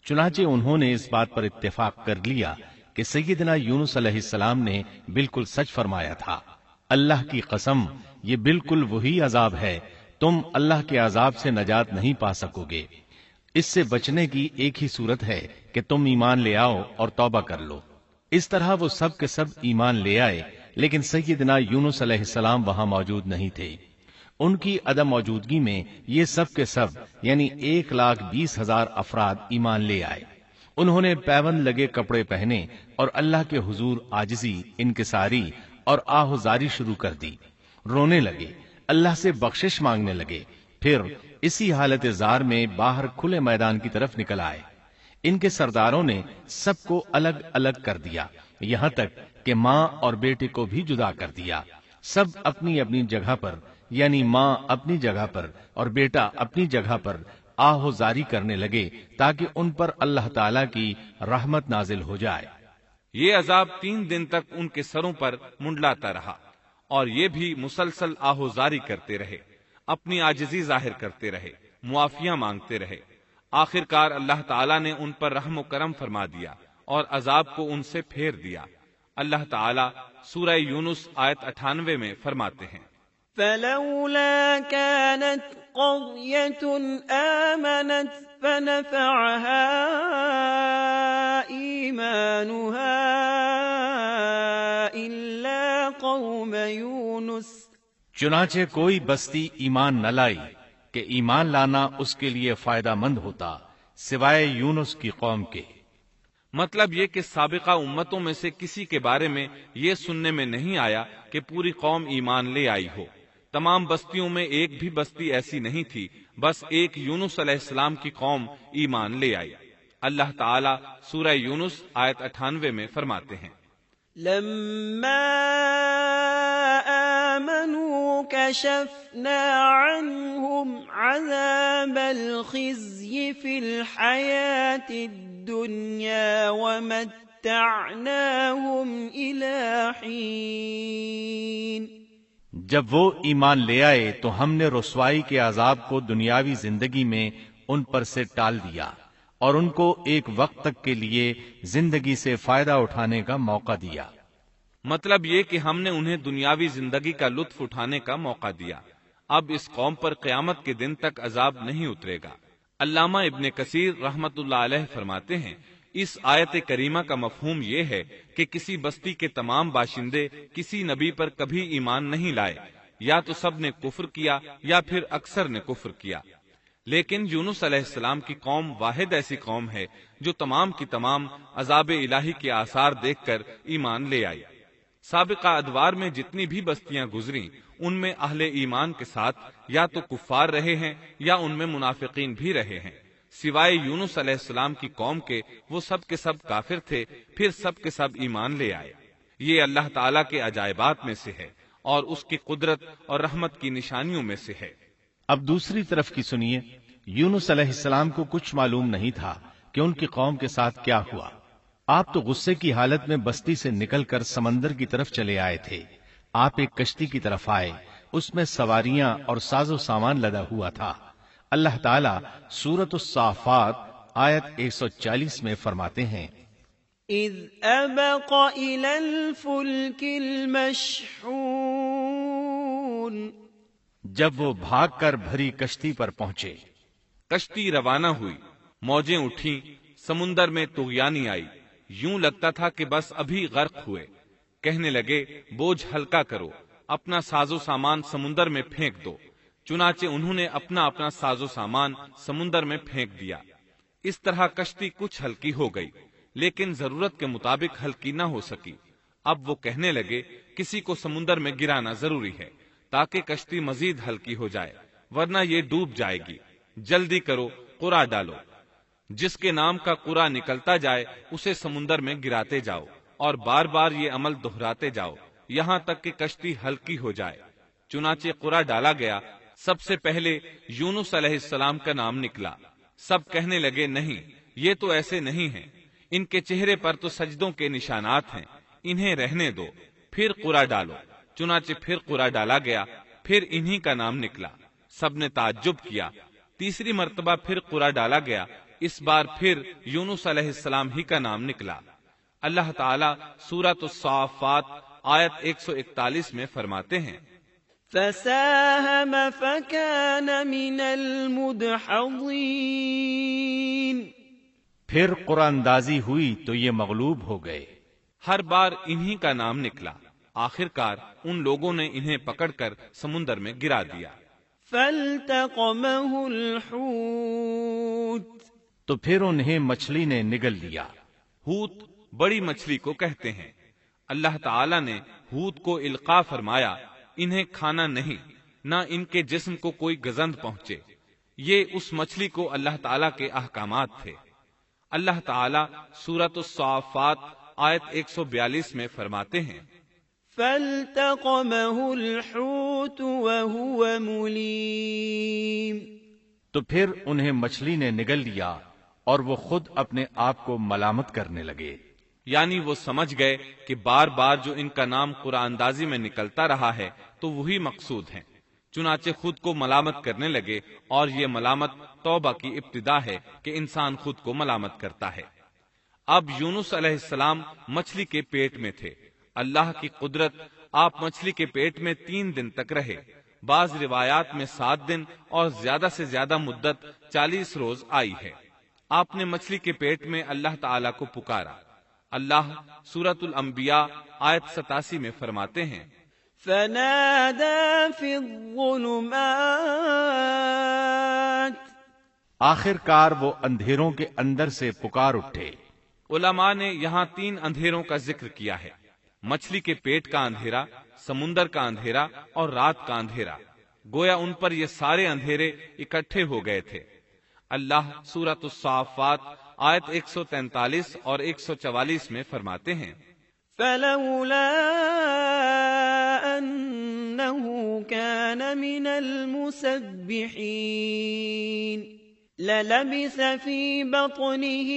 چنانچہ انہوں نے اس بات پر اتفاق کر لیا کہ سیدنا یونس علیہ السلام نے بالکل سچ فرمایا تھا۔ اللہ کی قسم، یہ بالکل وہی عذاب ہے، تم اللہ کے عذاب سے نجات نہیں پا سکو گے۔ اس سے بچنے کی ایک ہی صورت ہے کہ تم ایمان لے آؤ اور توبہ کر لو۔ اس طرح وہ سب کے سب ایمان لے آئے، لیکن سیدنا یونس علیہ السلام وہاں موجود نہیں تھے۔ ان کی عدم موجودگی میں یہ سب کے سب یعنی 1,20,000 افراد ایمان لے آئے۔ انہوں نے پیوند لگے کپڑے پہنے اور اللہ کے حضور عاجزی، انکساری اور آہوزاری شروع کر دی، رونے لگے، اللہ سے بخشش مانگنے لگے، پھر اسی حالت زار میں باہر کھلے میدان کی طرف نکل آئے۔ ان کے سرداروں نے سب کو الگ الگ کر دیا، یہاں تک کہ ماں اور بیٹے کو بھی جدا کر دیا۔ سب اپنی اپنی جگہ پر یعنی ماں اپنی جگہ پر اور بیٹا اپنی جگہ پر آہوزاری کرنے لگے تاکہ ان پر اللہ تعالی کی رحمت نازل ہو جائے۔ یہ عذاب 3 دن تک ان کے سروں پر منڈلاتا رہا، اور یہ بھی مسلسل آہوزاری کرتے رہے، اپنی عاجزی ظاہر کرتے رہے، معافیاں مانگتے رہے۔ آخر کار اللہ تعالیٰ نے ان پر رحم و کرم فرما دیا اور عذاب کو ان سے پھیر دیا۔ اللہ تعالیٰ سورہ یونس آیت 98 میں فرماتے ہیں، فلولا كانت قرية آمنت فنفعها إيمانها إلا قوم يونس، چنانچہ کوئی بستی ایمان نہ لائی کہ ایمان لانا اس کے لیے فائدہ مند ہوتا سوائے یونس کی قوم کے۔ مطلب یہ کہ سابقہ امتوں میں سے کسی کے بارے میں یہ سننے میں نہیں آیا کہ پوری قوم ایمان لے آئی ہو، تمام بستیوں میں ایک بھی بستی ایسی نہیں تھی، بس ایک یونس علیہ السلام کی قوم ایمان لے آئی۔ اللہ تعالیٰ سورہ یونس آیت 98 میں فرماتے ہیں، لما آمنوا كشفنا عنهم عذاب الخزي في الحياة الدنيا ومتعناهم إلى حين۔ جب وہ ایمان لے آئے تو ہم نے رسوائی کے عذاب کو دنیاوی زندگی میں ان پر سے ٹال دیا اور ان کو ایک وقت تک کے لیے زندگی سے فائدہ اٹھانے کا موقع دیا۔ مطلب یہ کہ ہم نے انہیں دنیاوی زندگی کا لطف اٹھانے کا موقع دیا۔ اب اس قوم پر قیامت کے دن تک عذاب نہیں اترے گا۔ علامہ ابن کثیر رحمت اللہ علیہ فرماتے ہیں، اس آیت کریمہ کا مفہوم یہ ہے کہ کسی بستی کے تمام باشندے کسی نبی پر کبھی ایمان نہیں لائے، یا تو سب نے کفر کیا یا پھر اکثر نے کفر کیا۔ لیکن یونس علیہ السلام کی قوم واحد ایسی قوم ہے جو تمام کی تمام عذاب الہی کے آثار دیکھ کر ایمان لے آئی۔ سابقہ ادوار میں جتنی بھی بستیاں گزریں ان میں اہل ایمان کے ساتھ یا تو کفار رہے ہیں یا ان میں منافقین بھی رہے ہیں، سوائے یونس علیہ السلام کی قوم کے وہ سب کے سب کافر تھے، پھر سب کے سب ایمان لے آئے۔ یہ اللہ تعالیٰ کے عجائبات میں سے ہے اور اس کی قدرت اور رحمت کی نشانیوں میں سے ہے۔ اب دوسری طرف کی سنیے، یونس علیہ السلام کو کچھ معلوم نہیں تھا کہ ان کی قوم کے ساتھ کیا ہوا۔ آپ تو غصے کی حالت میں بستی سے نکل کر سمندر کی طرف چلے آئے تھے۔ آپ ایک کشتی کی طرف آئے، اس میں سواریاں اور ساز و سامان لدا ہوا تھا۔ اللہ تعالیٰ سورۃ الصافات آیت 140 میں فرماتے ہیں، اذ ابق الى الفلك المشحون، جب وہ بھاگ کر بھری کشتی پر پہنچے۔ کشتی روانہ ہوئی، موجیں اٹھیں، سمندر میں طغیانی آئی، یوں لگتا تھا کہ بس ابھی غرق ہوئے۔ کہنے لگے بوجھ ہلکا کرو، اپنا ساز و سامان سمندر میں پھینک دو۔ چنانچہ انہوں نے اپنا اپنا ساز و سامان سمندر میں پھینک دیا۔ اس طرح کشتی کچھ ہلکی ہو گئی، لیکن ضرورت کے مطابق ہلکی نہ ہو سکی۔ اب وہ کہنے لگے کسی کو سمندر میں گرانا ضروری ہے تاکہ کشتی مزید ہلکی ہو جائے، ورنہ یہ ڈوب جائے گی۔ جلدی کرو، قرع ڈالو۔ جس کے نام کا قرع نکلتا جائے اسے سمندر میں گراتے جاؤ اور بار بار یہ عمل دہراتے جاؤ یہاں تک کہ کشتی ہلکی ہو جائے۔ چنانچہ قرع ڈالا گیا۔ سب سے پہلے یونس علیہ السلام کا نام نکلا۔ سب کہنے لگے نہیں، یہ تو ایسے نہیں ہیں، ان کے چہرے پر تو سجدوں کے نشانات ہیں، انہیں رہنے دو، پھر قرع ڈالو۔ چنانچہ پھر قرع ڈالا گیا، پھر انہی کا نام نکلا۔ سب نے تعجب کیا۔ تیسری مرتبہ پھر قرع ڈالا گیا، اس بار پھر یونس علیہ السلام ہی کا نام نکلا۔ اللہ تعالیٰ سورۃ الصافات آیت 141 میں فرماتے ہیں، فساهم فكان من المدحضين، پھر قرآن اندازی ہوئی تو یہ مغلوب ہو گئے۔ ہر بار انہی کا نام نکلا۔ آخر کار ان لوگوں نے انہیں پکڑ کر سمندر میں گرا دیا۔ فالتقمه الحوت، تو پھر انہیں مچھلی نے نگل لیا۔ حوت بڑی مچھلی کو کہتے ہیں۔ اللہ تعالیٰ نے حوت کو القاء فرمایا، انہیں کھانا نہیں، نہ ان کے جسم کو کوئی گزند پہنچے۔ یہ اس مچھلی کو اللہ تعالیٰ کے احکامات تھے۔ اللہ تعالیٰ سورۃ الصافات آیت 142 میں فرماتے ہیں، فالتقمه الحوت وهو مليم، تو پھر انہیں مچھلی نے نگل لیا اور وہ خود اپنے آپ کو ملامت کرنے لگے۔ یعنی وہ سمجھ گئے کہ بار بار جو ان کا نام قرآن اندازی میں نکلتا رہا ہے تو وہی مقصود ہیں۔ چنانچہ خود کو ملامت کرنے لگے، اور یہ ملامت توبہ کی ابتدا ہے کہ انسان خود کو ملامت کرتا ہے۔ اب یونس علیہ السلام مچھلی کے پیٹ میں تھے۔ اللہ کی قدرت، آپ مچھلی کے پیٹ میں 3 دن تک رہے۔ بعض روایات میں 7 دن اور زیادہ سے زیادہ مدت 40 روز آئی ہے۔ آپ نے مچھلی کے پیٹ میں اللہ تعالیٰ کو پکارا۔ اللہ سورۃ الانبیاء آیت 87 میں فرماتے ہیں، فنادى في الظلمات، آخر کار وہ اندھیروں کے اندر سے پکار اٹھے۔ علماء نے یہاں 3 اندھیروں کا ذکر کیا ہے، مچھلی کے پیٹ کا اندھیرا، سمندر کا اندھیرا اور رات کا اندھیرا، گویا ان پر یہ سارے اندھیرے اکٹھے ہو گئے تھے۔ اللہ سورۃ الصافات آیت 143 اور 144 میں فرماتے ہیں، فلولا أنه كان من المسبحين للبث في بطنه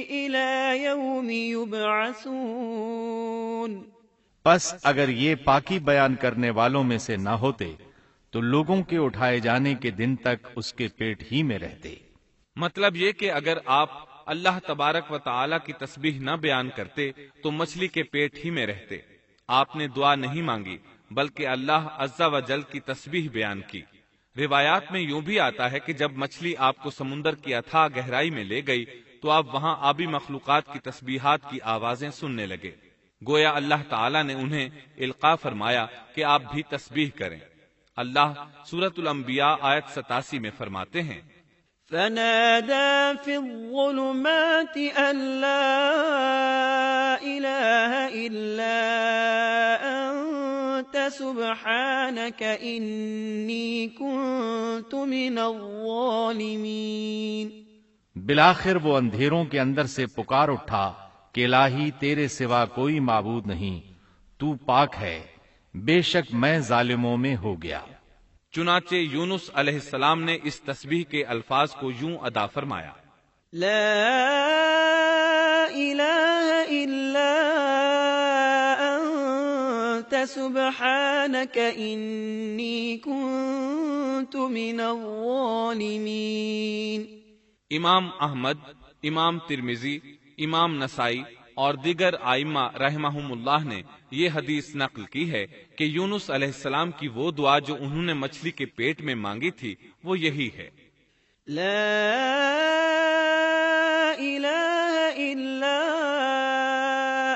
إلى يوم يبعثون۔ پس اگر یہ پاکی بیان کرنے والوں میں سے نہ ہوتے تو لوگوں کے اٹھائے جانے کے دن تک اس کے پیٹ ہی میں رہتے۔ مطلب یہ کہ اگر آپ اللہ تبارک و تعالی کی تسبیح نہ بیان کرتے تو مچھلی کے پیٹ ہی میں رہتے۔ آپ نے دعا نہیں مانگی بلکہ اللہ عز و جل کی تسبیح بیان کی۔ روایات میں یوں بھی آتا ہے کہ جب مچھلی آپ کو سمندر کی اتھاہ گہرائی میں لے گئی تو آپ وہاں آبی مخلوقات کی تسبیحات کی آوازیں سننے لگے، گویا اللہ تعالی نے انہیں القاء فرمایا کہ آپ بھی تسبیح کریں۔ اللہ سورۃ الانبیاء آیت 87 میں فرماتے ہیں، فنادى في الظلمات أن لا إله إلا أنت سبحانك إني كنت من الظالمين۔ بالآخر وہ اندھیروں کے اندر سے پکار اٹھا کہ الہی تیرے سوا کوئی معبود نہیں، تو پاک ہے، بے شک میں ظالموں میں ہو گیا۔ چنانچہ یونس علیہ السلام نے اس تسبیح کے الفاظ کو یوں ادا فرمایا، لا إله إلا أنت سبحانك إني كنت من الظالمين۔ امام احمد، امام ترمذی، امام نسائی اور دیگر ائمہ رحمہم اللہ نے یہ حدیث نقل کی ہے کہ یونس علیہ السلام کی وہ دعا جو انہوں نے مچھلی کے پیٹ میں مانگی تھی وہ یہی ہے، لا إله إلا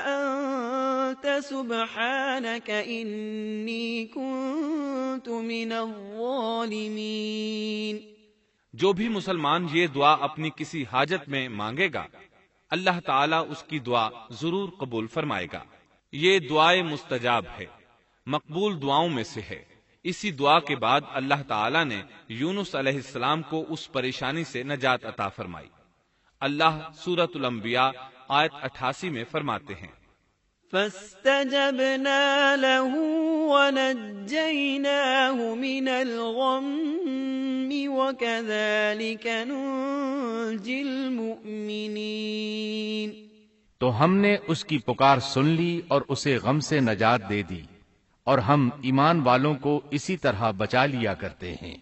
أنت سبحانك إني كنت من الظالمين۔ جو بھی مسلمان یہ دعا اپنی کسی حاجت میں مانگے گا اللہ تعالیٰ اس کی دعا ضرور قبول فرمائے گا۔ یہ دعائے مستجاب ہے، مقبول دعاؤں میں سے ہے۔ اسی دعا کے بعد اللہ تعالیٰ نے یونس علیہ السلام کو اس پریشانی سے نجات عطا فرمائی۔ اللہ سورۃ الانبیاء آیت 88 میں فرماتے ہیں، فاستجبنا له ونجيناه من الغم وكذلك ننجي المؤمنين۔ تو ہم نے اس کی پکار سن لی اور اسے غم سے نجات دے دی، اور ہم ایمان والوں کو اسی طرح بچا لیا کرتے ہیں۔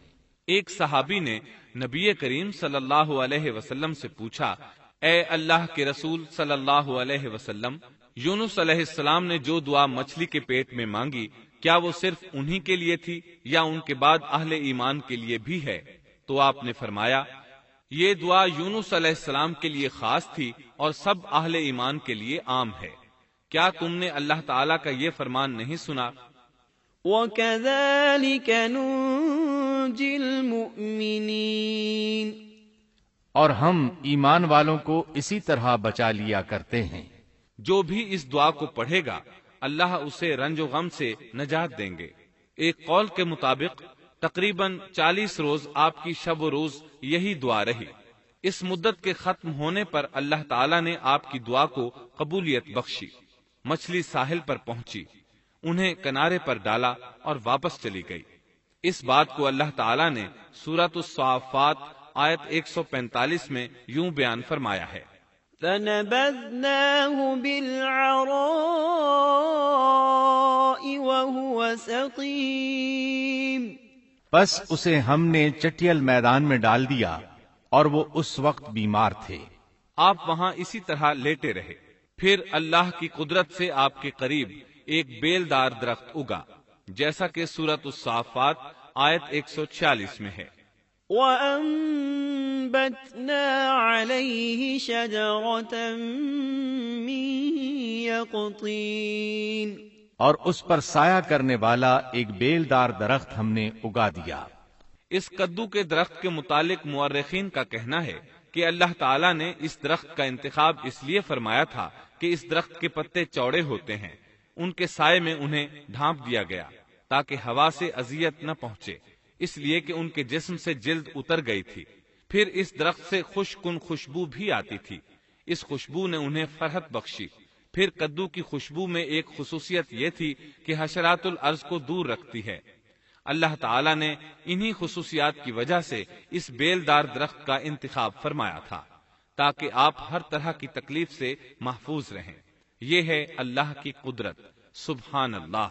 ایک صحابی نے نبی کریم صلی اللہ علیہ وسلم سے پوچھا، اے اللہ کے رسول صلی اللہ علیہ وسلم، یونس علیہ السلام نے جو دعا مچھلی کے پیٹ میں مانگی کیا وہ صرف انہی کے لیے تھی یا ان کے بعد اہل ایمان کے لیے بھی ہے؟ تو آپ نے فرمایا، یہ دعا یونس علیہ السلام کے لیے خاص تھی اور سب اہل ایمان کے لیے عام ہے۔ کیا تم نے اللہ تعالیٰ کا یہ فرمان نہیں سنا؟ وَكَذَلِكَ نُنْجِي الْمُؤْمِنِينَ۔ اور ہم ایمان والوں کو اسی طرح بچا لیا کرتے ہیں۔ جو بھی اس دعا کو پڑھے گا اللہ اسے رنج و غم سے نجات دیں گے۔ ایک قول کے مطابق تقریباً 40 روز آپ کی شب و روز یہی دعا رہی۔ اس مدت کے ختم ہونے پر اللہ تعالیٰ نے آپ کی دعا کو قبولیت بخشی۔ مچھلی ساحل پر پہنچی، انہیں کنارے پر ڈالا اور واپس چلی گئی۔ اس بات کو اللہ تعالیٰ نے سورۃ الصافات آیت 145 میں یوں بیان فرمایا ہے، فَنَبَذْنَاهُ بِالْعَرَاءِ وَهُوَ سَقِيمٌ۔ پس اسے ہم نے چٹیل میدان میں ڈال دیا اور وہ اس وقت بیمار تھے۔ آپ وہاں اسی طرح لیٹے رہے۔ پھر اللہ کی قدرت سے آپ کے قریب ایک بیلدار درخت اگا، جیسا کہ سورۃ الصافات آیت 146 میں ہے، وَأَنبَتْنَا عَلَيْهِ شَجَرَةً مِّن يَقْطِينٍ۔ اور اس پر سایہ کرنے والا ایک بیلدار درخت ہم نے اگا دیا۔ اس کدو کے درخت کے متعلق مورخین کا کہنا ہے کہ اللہ تعالیٰ نے اس درخت کا انتخاب اس لیے فرمایا تھا کہ اس درخت کے پتے چوڑے ہوتے ہیں، ان کے سائے میں انہیں ڈھانپ دیا گیا تاکہ ہوا سے اذیت نہ پہنچے، اس لیے کہ ان کے جسم سے جلد اتر گئی تھی۔ پھر اس درخت سے خوش کن خوشبو بھی آتی تھی، اس خوشبو نے انہیں فرحت بخشی۔ پھر کدو کی خوشبو میں ایک خصوصیت یہ تھی کہ حشرات الارض کو دور رکھتی ہے۔ اللہ تعالیٰ نے انہی خصوصیات کی وجہ سے اس بیلدار درخت کا انتخاب فرمایا تھا تاکہ آپ ہر طرح کی تکلیف سے محفوظ رہیں۔ یہ ہے اللہ کی قدرت، سبحان اللہ۔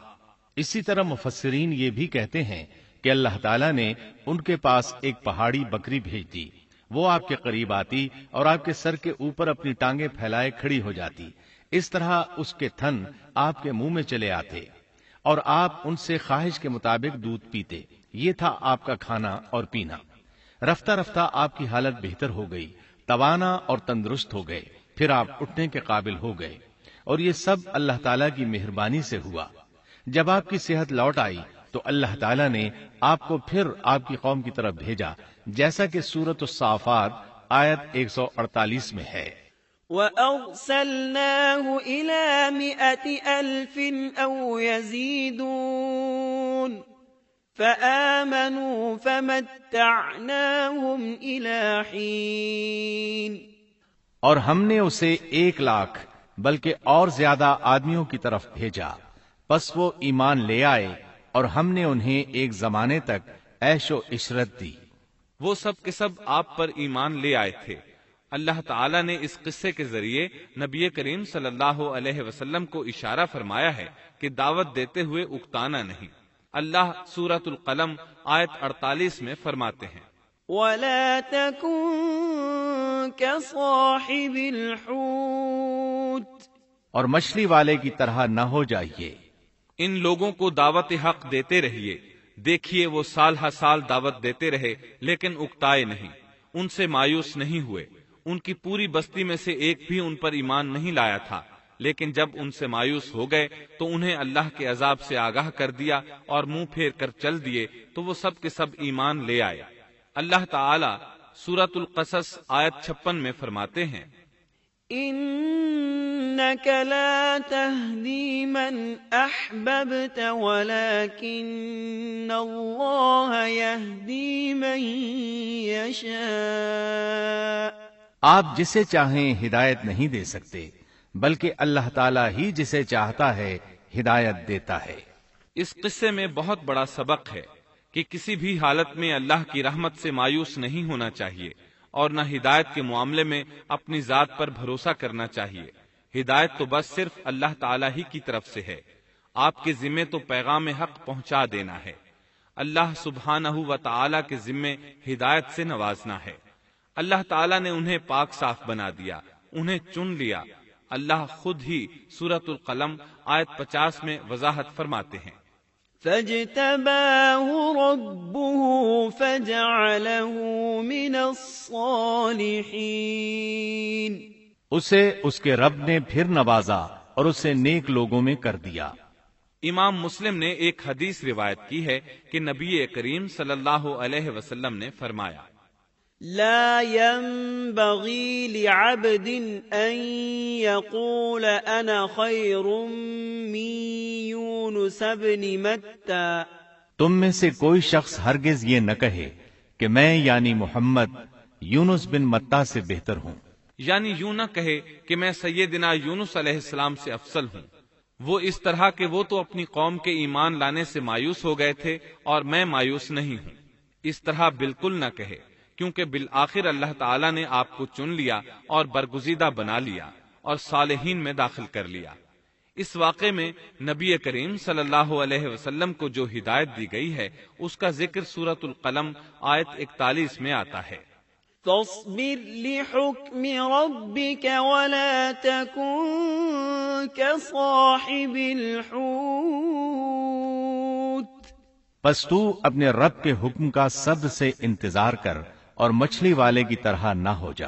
اسی طرح مفسرین یہ بھی کہتے ہیں کہ اللہ تعالیٰ نے ان کے پاس ایک پہاڑی بکری بھیج دی، وہ آپ کے قریب آتی اور آپ کے سر کے اوپر اپنی ٹانگیں پھیلائے کھڑی ہو جاتی، اس طرح اس کے تھن آپ کے منہ میں چلے آتے اور آپ ان سے خواہش کے مطابق دودھ پیتے۔ یہ تھا آپ کا کھانا اور پینا۔ رفتہ رفتہ آپ کی حالت بہتر ہو گئی، توانا اور تندرست ہو گئے، پھر آپ اٹھنے کے قابل ہو گئے، اور یہ سب اللہ تعالیٰ کی مہربانی سے ہوا۔ جب آپ کی صحت لوٹ آئی تو اللہ تعالیٰ نے آپ کو پھر آپ کی قوم کی طرف بھیجا، جیسا کہ سورۃ الصافات آیت 148 میں ہے۔ وَأَرْسَلْنَاهُ إِلَى 100,000 أَوْ يَزِيدُونَ فَآمَنُوا فَمَتَّعْنَاهُمْ إِلَى حِينٍ۔ اور ہم نے اسے 1,00,000 بلکہ اور زیادہ آدمیوں کی طرف بھیجا، پس وہ ایمان لے آئے اور ہم نے انہیں ایک زمانے تک عیش و عشرت دی۔ وہ سب کے سب آپ پر ایمان لے آئے تھے۔ اللہ تعالیٰ نے اس قصے کے ذریعے نبی کریم صلی اللہ علیہ وسلم کو اشارہ فرمایا ہے کہ دعوت دیتے ہوئے اکتانا نہیں۔ اللہ سورۃ القلم آیت 48 میں فرماتے ہیں، وَلَا تَكُن كَصَاحِبِ الْحُوتِ، اور مچھلی والے کی طرح نہ ہو جائیے۔ ان لوگوں کو دعوت حق دیتے رہیے۔ دیکھیے وہ سال ہر سال دعوت دیتے رہے لیکن اکتائے نہیں، ان سے مایوس نہیں ہوئے۔ ان کی پوری بستی میں سے ایک بھی ان پر ایمان نہیں لایا تھا، لیکن جب ان سے مایوس ہو گئے تو انہیں اللہ کے عذاب سے آگاہ کر دیا اور منہ پھیر کر چل دیے تو وہ سب کے سب ایمان لے آئے۔ اللہ تعالی سورۃ القصص آیت 56 میں فرماتے ہیں، إِنَّكَ لَا تَهْدِي مَنْ أَحْبَبْتَ وَلَكِنَّ اللَّهَ يَهْدِي مَنْ يَشَاءُ۔ آپ جسے چاہیں ہدایت نہیں دے سکتے، بلکہ اللہ تعالیٰ ہی جسے چاہتا ہے ہدایت دیتا ہے۔ اس قصے میں بہت بڑا سبق ہے کہ کسی بھی حالت میں اللہ کی رحمت سے مایوس نہیں ہونا چاہیے اور نہ ہدایت کے معاملے میں اپنی ذات پر بھروسہ کرنا چاہیے۔ ہدایت تو بس صرف اللہ تعالیٰ ہی کی طرف سے ہے، آپ کے ذمے تو پیغام حق پہنچا دینا ہے۔ اللہ سبحانہ و تعالیٰ کے ذمے ہدایت سے نوازنا ہے۔ اللہ تعالیٰ نے انہیں پاک صاف بنا دیا، انہیں چن لیا۔ اللہ خود ہی سورۃ القلم آیت 50 میں وضاحت فرماتے ہیں، فاجتباه ربه فجعله من الصالحين۔ اسے اس کے رب نے پھر نوازا اور اسے نیک لوگوں میں کر دیا۔ امام مسلم نے ایک حدیث روایت کی ہے کہ نبی کریم صلی اللہ علیہ وسلم نے فرمایا، لا ينبغي لعبد أن يقول أنا خير من يونس بن متى۔ تم میں سے کوئی شخص ہرگز یہ نہ کہے کہ میں یعنی محمد یونس بن متی سے بہتر ہوں، یعنی یوں نہ کہے کہ میں سیدنا یونس علیہ السلام سے افضل ہوں۔ وہ اس طرح کہ وہ تو اپنی قوم کے ایمان لانے سے مایوس ہو گئے تھے اور میں مایوس نہیں ہوں، اس طرح بالکل نہ کہے، کیونکہ بالآخر اللہ تعالیٰ نے آپ کو چن لیا اور برگزیدہ بنا لیا اور صالحین میں داخل کر لیا۔ اس واقعے میں نبی کریم صلی اللہ علیہ وسلم کو جو ہدایت دی گئی ہے اس کا ذکر سورۃ القلم آیت 41 میں آتا ہے، فاصبر لحكم ربك ولا تكن كصاحب الحوت۔ پس تو اپنے رب کے حکم کا صبر سے انتظار کر اور مچھلی والے کی طرح نہ ہو جا۔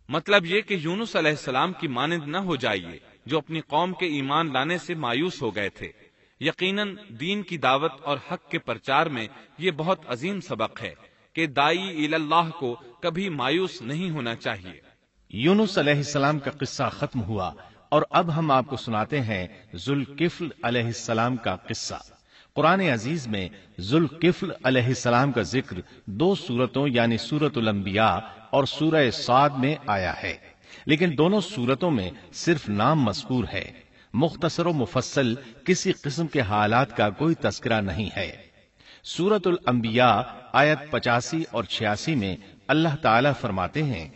مطلب یہ کہ یونس علیہ السلام کی مانند نہ ہو جائیے جو اپنی قوم کے ایمان لانے سے مایوس ہو گئے تھے۔ یقیناً دین کی دعوت اور حق کے پرچار میں یہ بہت عظیم سبق ہے کہ دائی اللہ کو کبھی مایوس نہیں ہونا چاہیے۔ یونس علیہ السلام کا قصہ ختم ہوا اور اب ہم آپ کو سناتے ہیں ذوالکفل علیہ السلام کا قصہ۔ قرآن عزیز میں ذوالکفل علیہ السلام کا ذکر 2 سورتوں یعنی سورۃ الانبیاء اور سورہ صاد میں آیا ہے، لیکن دونوں سورتوں میں صرف نام مذکور ہے، مختصر و مفصل کسی قسم کے حالات کا کوئی تذکرہ نہیں ہے۔ سورۃ الانبیاء آیت 85 اور 86 میں اللہ تعالی فرماتے ہیں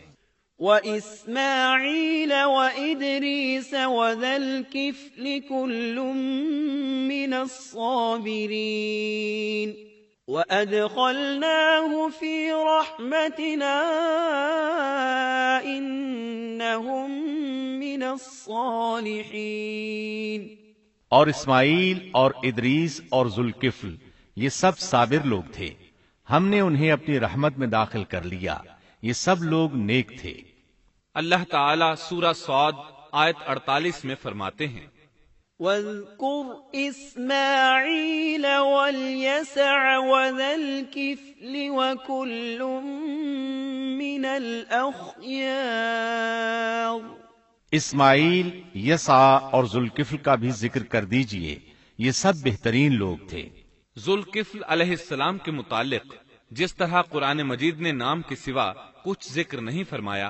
وَإِسْمَاعِيلَ وَإِدْرِيسَ وَذَا الْكِفْلِ كُلٌّ مِّنَ الصَّابِرِينَ وَأَدْخَلْنَاهُ فِي رَحْمَتِنَا إِنَّهُم مِّنَ الصَّالِحِينَ۔ اور اسماعیل اور ادریس اور ذوالکفل یہ سب صابر لوگ تھے، ہم نے انہیں اپنی رحمت میں داخل کر لیا، یہ سب لوگ نیک تھے۔ اللہ تعالیٰ سورہ صاد آیت 48 میں فرماتے ہیں وَاذْكُرْ إِسْمَاعِيلَ وَالْيَسَعَ وَذَا الْكِفْلِ وَكُلٌّ مِّنَ الْأَخْيَارِ۔ اسماعیل، یسع اور ذوالکفل کا بھی ذکر کر دیجئے، یہ سب بہترین لوگ تھے۔ ذوالکفل علیہ السلام کے متعلق جس طرح قرآن مجید نے نام کے سوا کچھ ذکر نہیں فرمایا،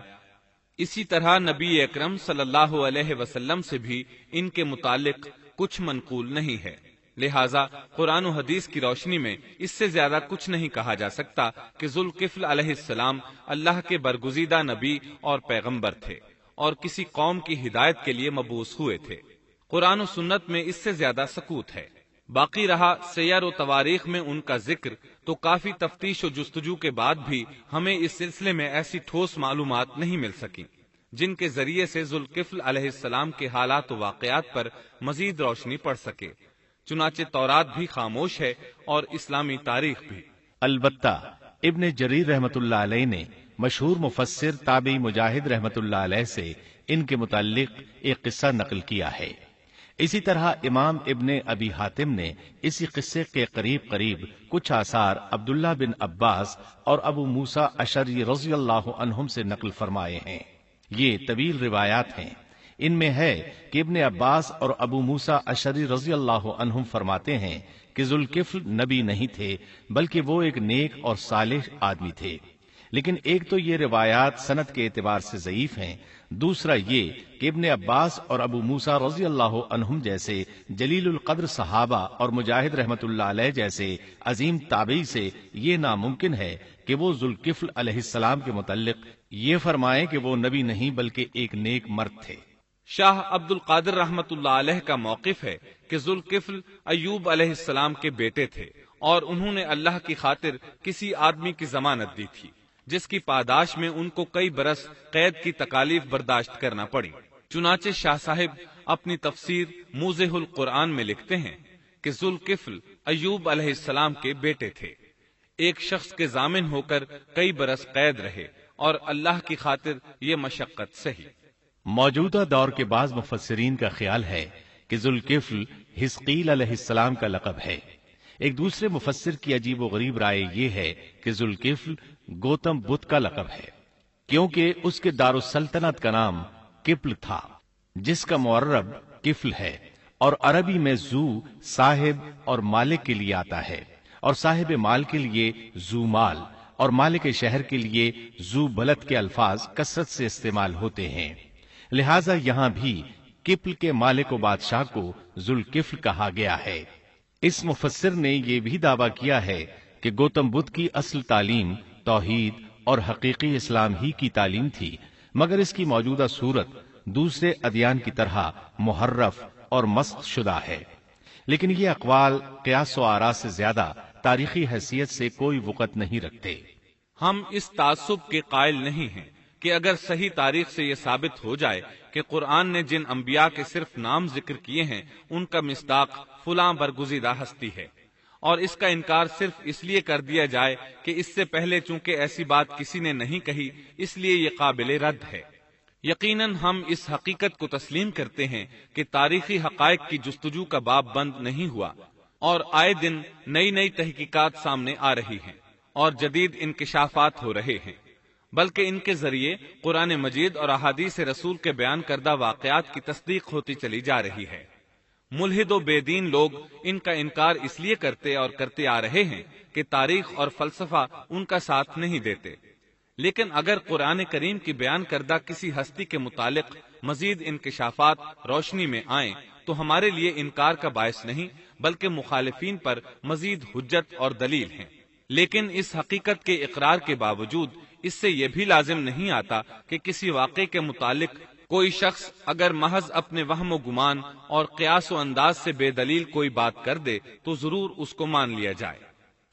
اسی طرح نبی اکرم صلی اللہ علیہ وسلم سے بھی ان کے متعلق کچھ منقول نہیں ہے، لہٰذا قرآن و حدیث کی روشنی میں اس سے زیادہ کچھ نہیں کہا جا سکتا کہ ذوالکفل علیہ السلام اللہ کے برگزیدہ نبی اور پیغمبر تھے اور کسی قوم کی ہدایت کے لیے مبعوث ہوئے تھے۔ قرآن و سنت میں اس سے زیادہ سکوت ہے۔ باقی رہا سیر و تواریخ میں ان کا ذکر، تو کافی تفتیش و جستجو کے بعد بھی ہمیں اس سلسلے میں ایسی ٹھوس معلومات نہیں مل سکیں جن کے ذریعے سے ذوالکفل علیہ السلام کے حالات و واقعات پر مزید روشنی پڑ سکے، چنانچہ تورات بھی خاموش ہے اور اسلامی تاریخ بھی۔ البتہ ابن جریر رحمت اللہ علیہ نے مشہور مفسر تابعی مجاہد رحمت اللہ علیہ سے ان کے متعلق ایک قصہ نقل کیا ہے۔ اسی طرح امام ابن ابی حاتم نے اسی قصے کے قریب کچھ آثار عبداللہ بن عباس اور ابو موسیٰ اشعری رضی اللہ عنہم سے نقل فرمائے ہیں۔ یہ طویل روایات ہیں، ان میں ہے کہ ابن عباس اور ابو موسیٰ اشعری رضی اللہ عنہم فرماتے ہیں کہ ذوالکفل نبی نہیں تھے بلکہ وہ ایک نیک اور صالح آدمی تھے، لیکن ایک تو یہ روایات سند کے اعتبار سے ضعیف ہیں، دوسرا یہ کہ ابن عباس اور ابو موسیٰ رضی اللہ عنہم جیسے جلیل القدر صحابہ اور مجاہد رحمت اللہ علیہ جیسے عظیم تابعی سے یہ ناممکن ہے کہ وہ ذوالکفل علیہ السلام کے متعلق یہ فرمائیں کہ وہ نبی نہیں بلکہ ایک نیک مرد تھے۔ شاہ عبد القادر رحمت اللہ علیہ کا موقف ہے کہ ذوالکفل ایوب علیہ السلام کے بیٹے تھے اور انہوں نے اللہ کی خاطر کسی آدمی کی ضمانت دی تھی جس کی پاداش میں ان کو کئی برس قید کی تکالیف برداشت کرنا پڑی۔ چنانچہ شاہ صاحب اپنی تفسیر موضح القرآن میں لکھتے ہیں کہ ذوالکفل ایوب علیہ السلام کے بیٹے تھے، ایک شخص کے ضامن ہو کر کئی برس قید رہے اور اللہ کی خاطر یہ مشقت سہی۔ موجودہ دور کے بعض مفسرین کا خیال ہے کہ ذوالکفل حزقیل علیہ السلام کا لقب ہے۔ ایک دوسرے مفسر کی عجیب و غریب رائے یہ ہے کہ ذوالکفل گوتم بدھ کا لقب ہے، کیونکہ اس کے دارالسلطنت کا نام کفل تھا جس کا معرب کفل ہے، اور عربی میں ذو صاحب اور مالک کے لیے آتا ہے، اور صاحب مال کے لیے ذو مال اور مالک شہر کے لیے ذو بلد کے الفاظ کثرت سے استعمال ہوتے ہیں، لہذا یہاں بھی کفل کے مالک و بادشاہ کو ذوالکفل کہا گیا ہے۔ اس مفسر نے یہ بھی دعویٰ کیا ہے کہ گوتم بدھ کی اصل تعلیم توحید اور حقیقی اسلام ہی کی تعلیم تھی، مگر اس کی موجودہ صورت دوسرے ادیان کی طرح محرف اور مسخ شدہ ہے، لیکن یہ اقوال قیاس و آراء سے زیادہ تاریخی حیثیت سے کوئی وقت نہیں رکھتے۔ ہم اس تعصب کے قائل نہیں ہیں کہ اگر صحیح تاریخ سے یہ ثابت ہو جائے کہ قرآن نے جن انبیاء کے صرف نام ذکر کیے ہیں ان کا مصداق فلاں برگزیدہ ہستی ہے، اور اس کا انکار صرف اس لیے کر دیا جائے کہ اس سے پہلے چونکہ ایسی بات کسی نے نہیں کہی اس لیے یہ قابل رد ہے۔ یقیناً ہم اس حقیقت کو تسلیم کرتے ہیں کہ تاریخی حقائق کی جستجو کا باب بند نہیں ہوا، اور آئے دن نئی نئی تحقیقات سامنے آ رہی ہیں اور جدید انکشافات ہو رہے ہیں۔ بلکہ ان کے ذریعے قرآن مجید اور احادیث رسول کے بیان کردہ واقعات کی تصدیق ہوتی چلی جا رہی ہے۔ ملحد و بے دین لوگ ان کا انکار اس لیے کرتے اور کرتے آ رہے ہیں کہ تاریخ اور فلسفہ ان کا ساتھ نہیں دیتے، لیکن اگر قرآن کریم کی بیان کردہ کسی ہستی کے متعلق مزید انکشافات روشنی میں آئیں تو ہمارے لیے انکار کا باعث نہیں بلکہ مخالفین پر مزید حجت اور دلیل ہیں۔ لیکن اس حقیقت کے اقرار کے باوجود اس سے یہ بھی لازم نہیں آتا کہ کسی واقعے کے متعلق کوئی شخص اگر محض اپنے وہم و گمان اور قیاس و انداز سے بے دلیل کوئی بات کر دے تو ضرور اس کو مان لیا جائے۔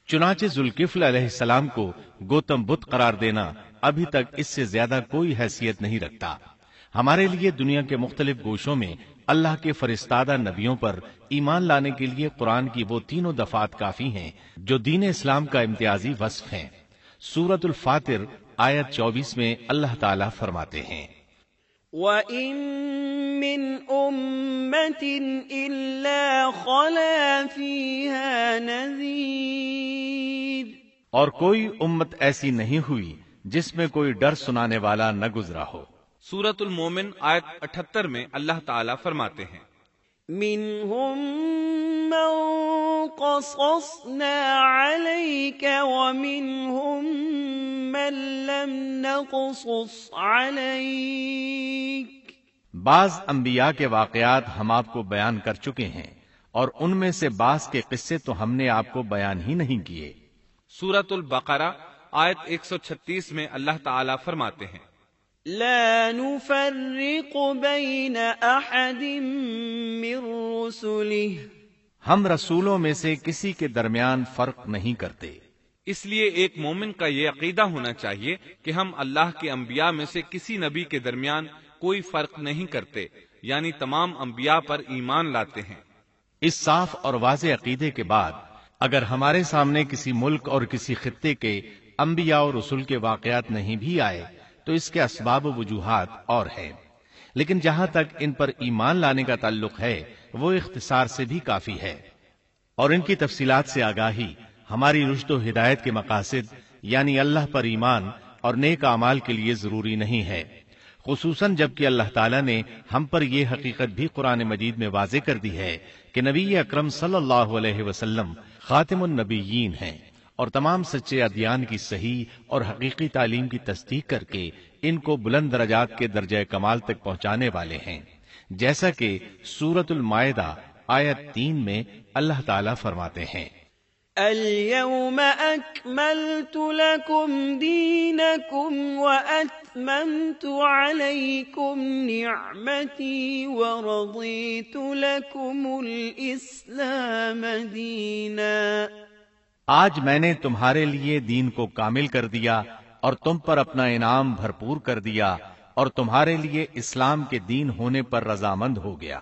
چنانچہ ذوالکفل علیہ السلام کو گوتم بدھ قرار دینا ابھی تک اس سے زیادہ کوئی حیثیت نہیں رکھتا۔ ہمارے لیے دنیا کے مختلف گوشوں میں اللہ کے فرستادہ نبیوں پر ایمان لانے کے لیے قرآن کی وہ تینوں دفعات کافی ہیں جو دین اسلام کا امتیازی وصف ہیں۔ سورۃ الفاتر آیت 24 میں اللہ تعالیٰ فرماتے ہیں، وَإِن مِّنْ أُمَّةٍ إِلَّا خَلَا فِيهَا نَذِيرٌ، اور کوئی امت ایسی نہیں ہوئی جس میں کوئی ڈر سنانے والا نہ گزرا ہو۔ سورۃ المومن آیت 78 میں اللہ تعالیٰ فرماتے ہیں، مِّنْهُم مَّن قَصَصْنَا عَلَيْكَ وَمِنْهُم مَّن لَّمْ نَقْصُصْ عَلَيْكَ، بعض انبیاء کے واقعات ہم آپ کو بیان کر چکے ہیں اور ان میں سے بعض کے قصے تو ہم نے آپ کو بیان ہی نہیں کیے۔ سورۃ البقرہ آیت 136 میں اللہ تعالیٰ فرماتے ہیں، لا نفرق بین احد من رسله، ہم رسولوں میں سے کسی کے درمیان فرق نہیں کرتے۔ اس لیے ایک مومن کا یہ عقیدہ ہونا چاہیے کہ ہم اللہ کے انبیاء میں سے کسی نبی کے درمیان کوئی فرق نہیں کرتے، یعنی تمام انبیاء پر ایمان لاتے ہیں۔ اس صاف اور واضح عقیدے کے بعد اگر ہمارے سامنے کسی ملک اور کسی خطے کے انبیاء اور رسول کے واقعات نہیں بھی آئے تو اس کے اسباب و وجوہات اور ہیں، لیکن جہاں تک ان پر ایمان لانے کا تعلق ہے وہ اختصار سے بھی کافی ہے، اور ان کی تفصیلات سے آگاہی ہماری رشد و ہدایت کے مقاصد یعنی اللہ پر ایمان اور نیک اعمال کے لیے ضروری نہیں ہے، خصوصاً جبکہ اللہ تعالیٰ نے ہم پر یہ حقیقت بھی قرآن مجید میں واضح کر دی ہے کہ نبی اکرم صلی اللہ علیہ وسلم خاتم النبیین ہیں اور تمام سچے ادیان کی صحیح اور حقیقی تعلیم کی تصدیق کر کے ان کو بلند درجات کے درجہ کمال تک پہنچانے والے ہیں، جیسا کہ سورۃ المائدہ آیت 3 میں اللہ تعالیٰ فرماتے ہیں، اليوم اکملت لکم دینکم واتممت علیکم نعمتی ورضیت لکم الاسلام دینا، آج میں نے تمہارے لیے دین کو کامل کر دیا اور تم پر اپنا انعام بھرپور کر دیا اور تمہارے لیے اسلام کے دین ہونے پر رضامند ہو گیا۔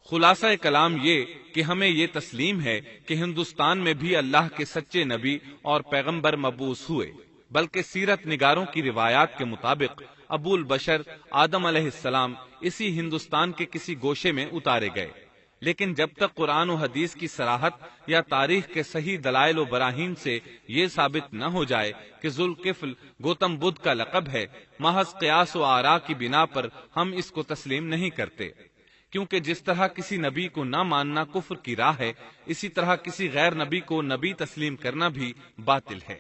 خلاصہ کلام یہ کہ ہمیں یہ تسلیم ہے کہ ہندوستان میں بھی اللہ کے سچے نبی اور پیغمبر مبعوث ہوئے، بلکہ سیرت نگاروں کی روایات کے مطابق ابو البشر آدم علیہ السلام اسی ہندوستان کے کسی گوشے میں اتارے گئے، لیکن جب تک قرآن و حدیث کی صراحت یا تاریخ کے صحیح دلائل و براہین سے یہ ثابت نہ ہو جائے کہ ذوالکفل گوتم بدھ کا لقب ہے، محض قیاس و آراء کی بنا پر ہم اس کو تسلیم نہیں کرتے، کیونکہ جس طرح کسی نبی کو نہ ماننا کفر کی راہ ہے، اسی طرح کسی غیر نبی کو نبی تسلیم کرنا بھی باطل ہے۔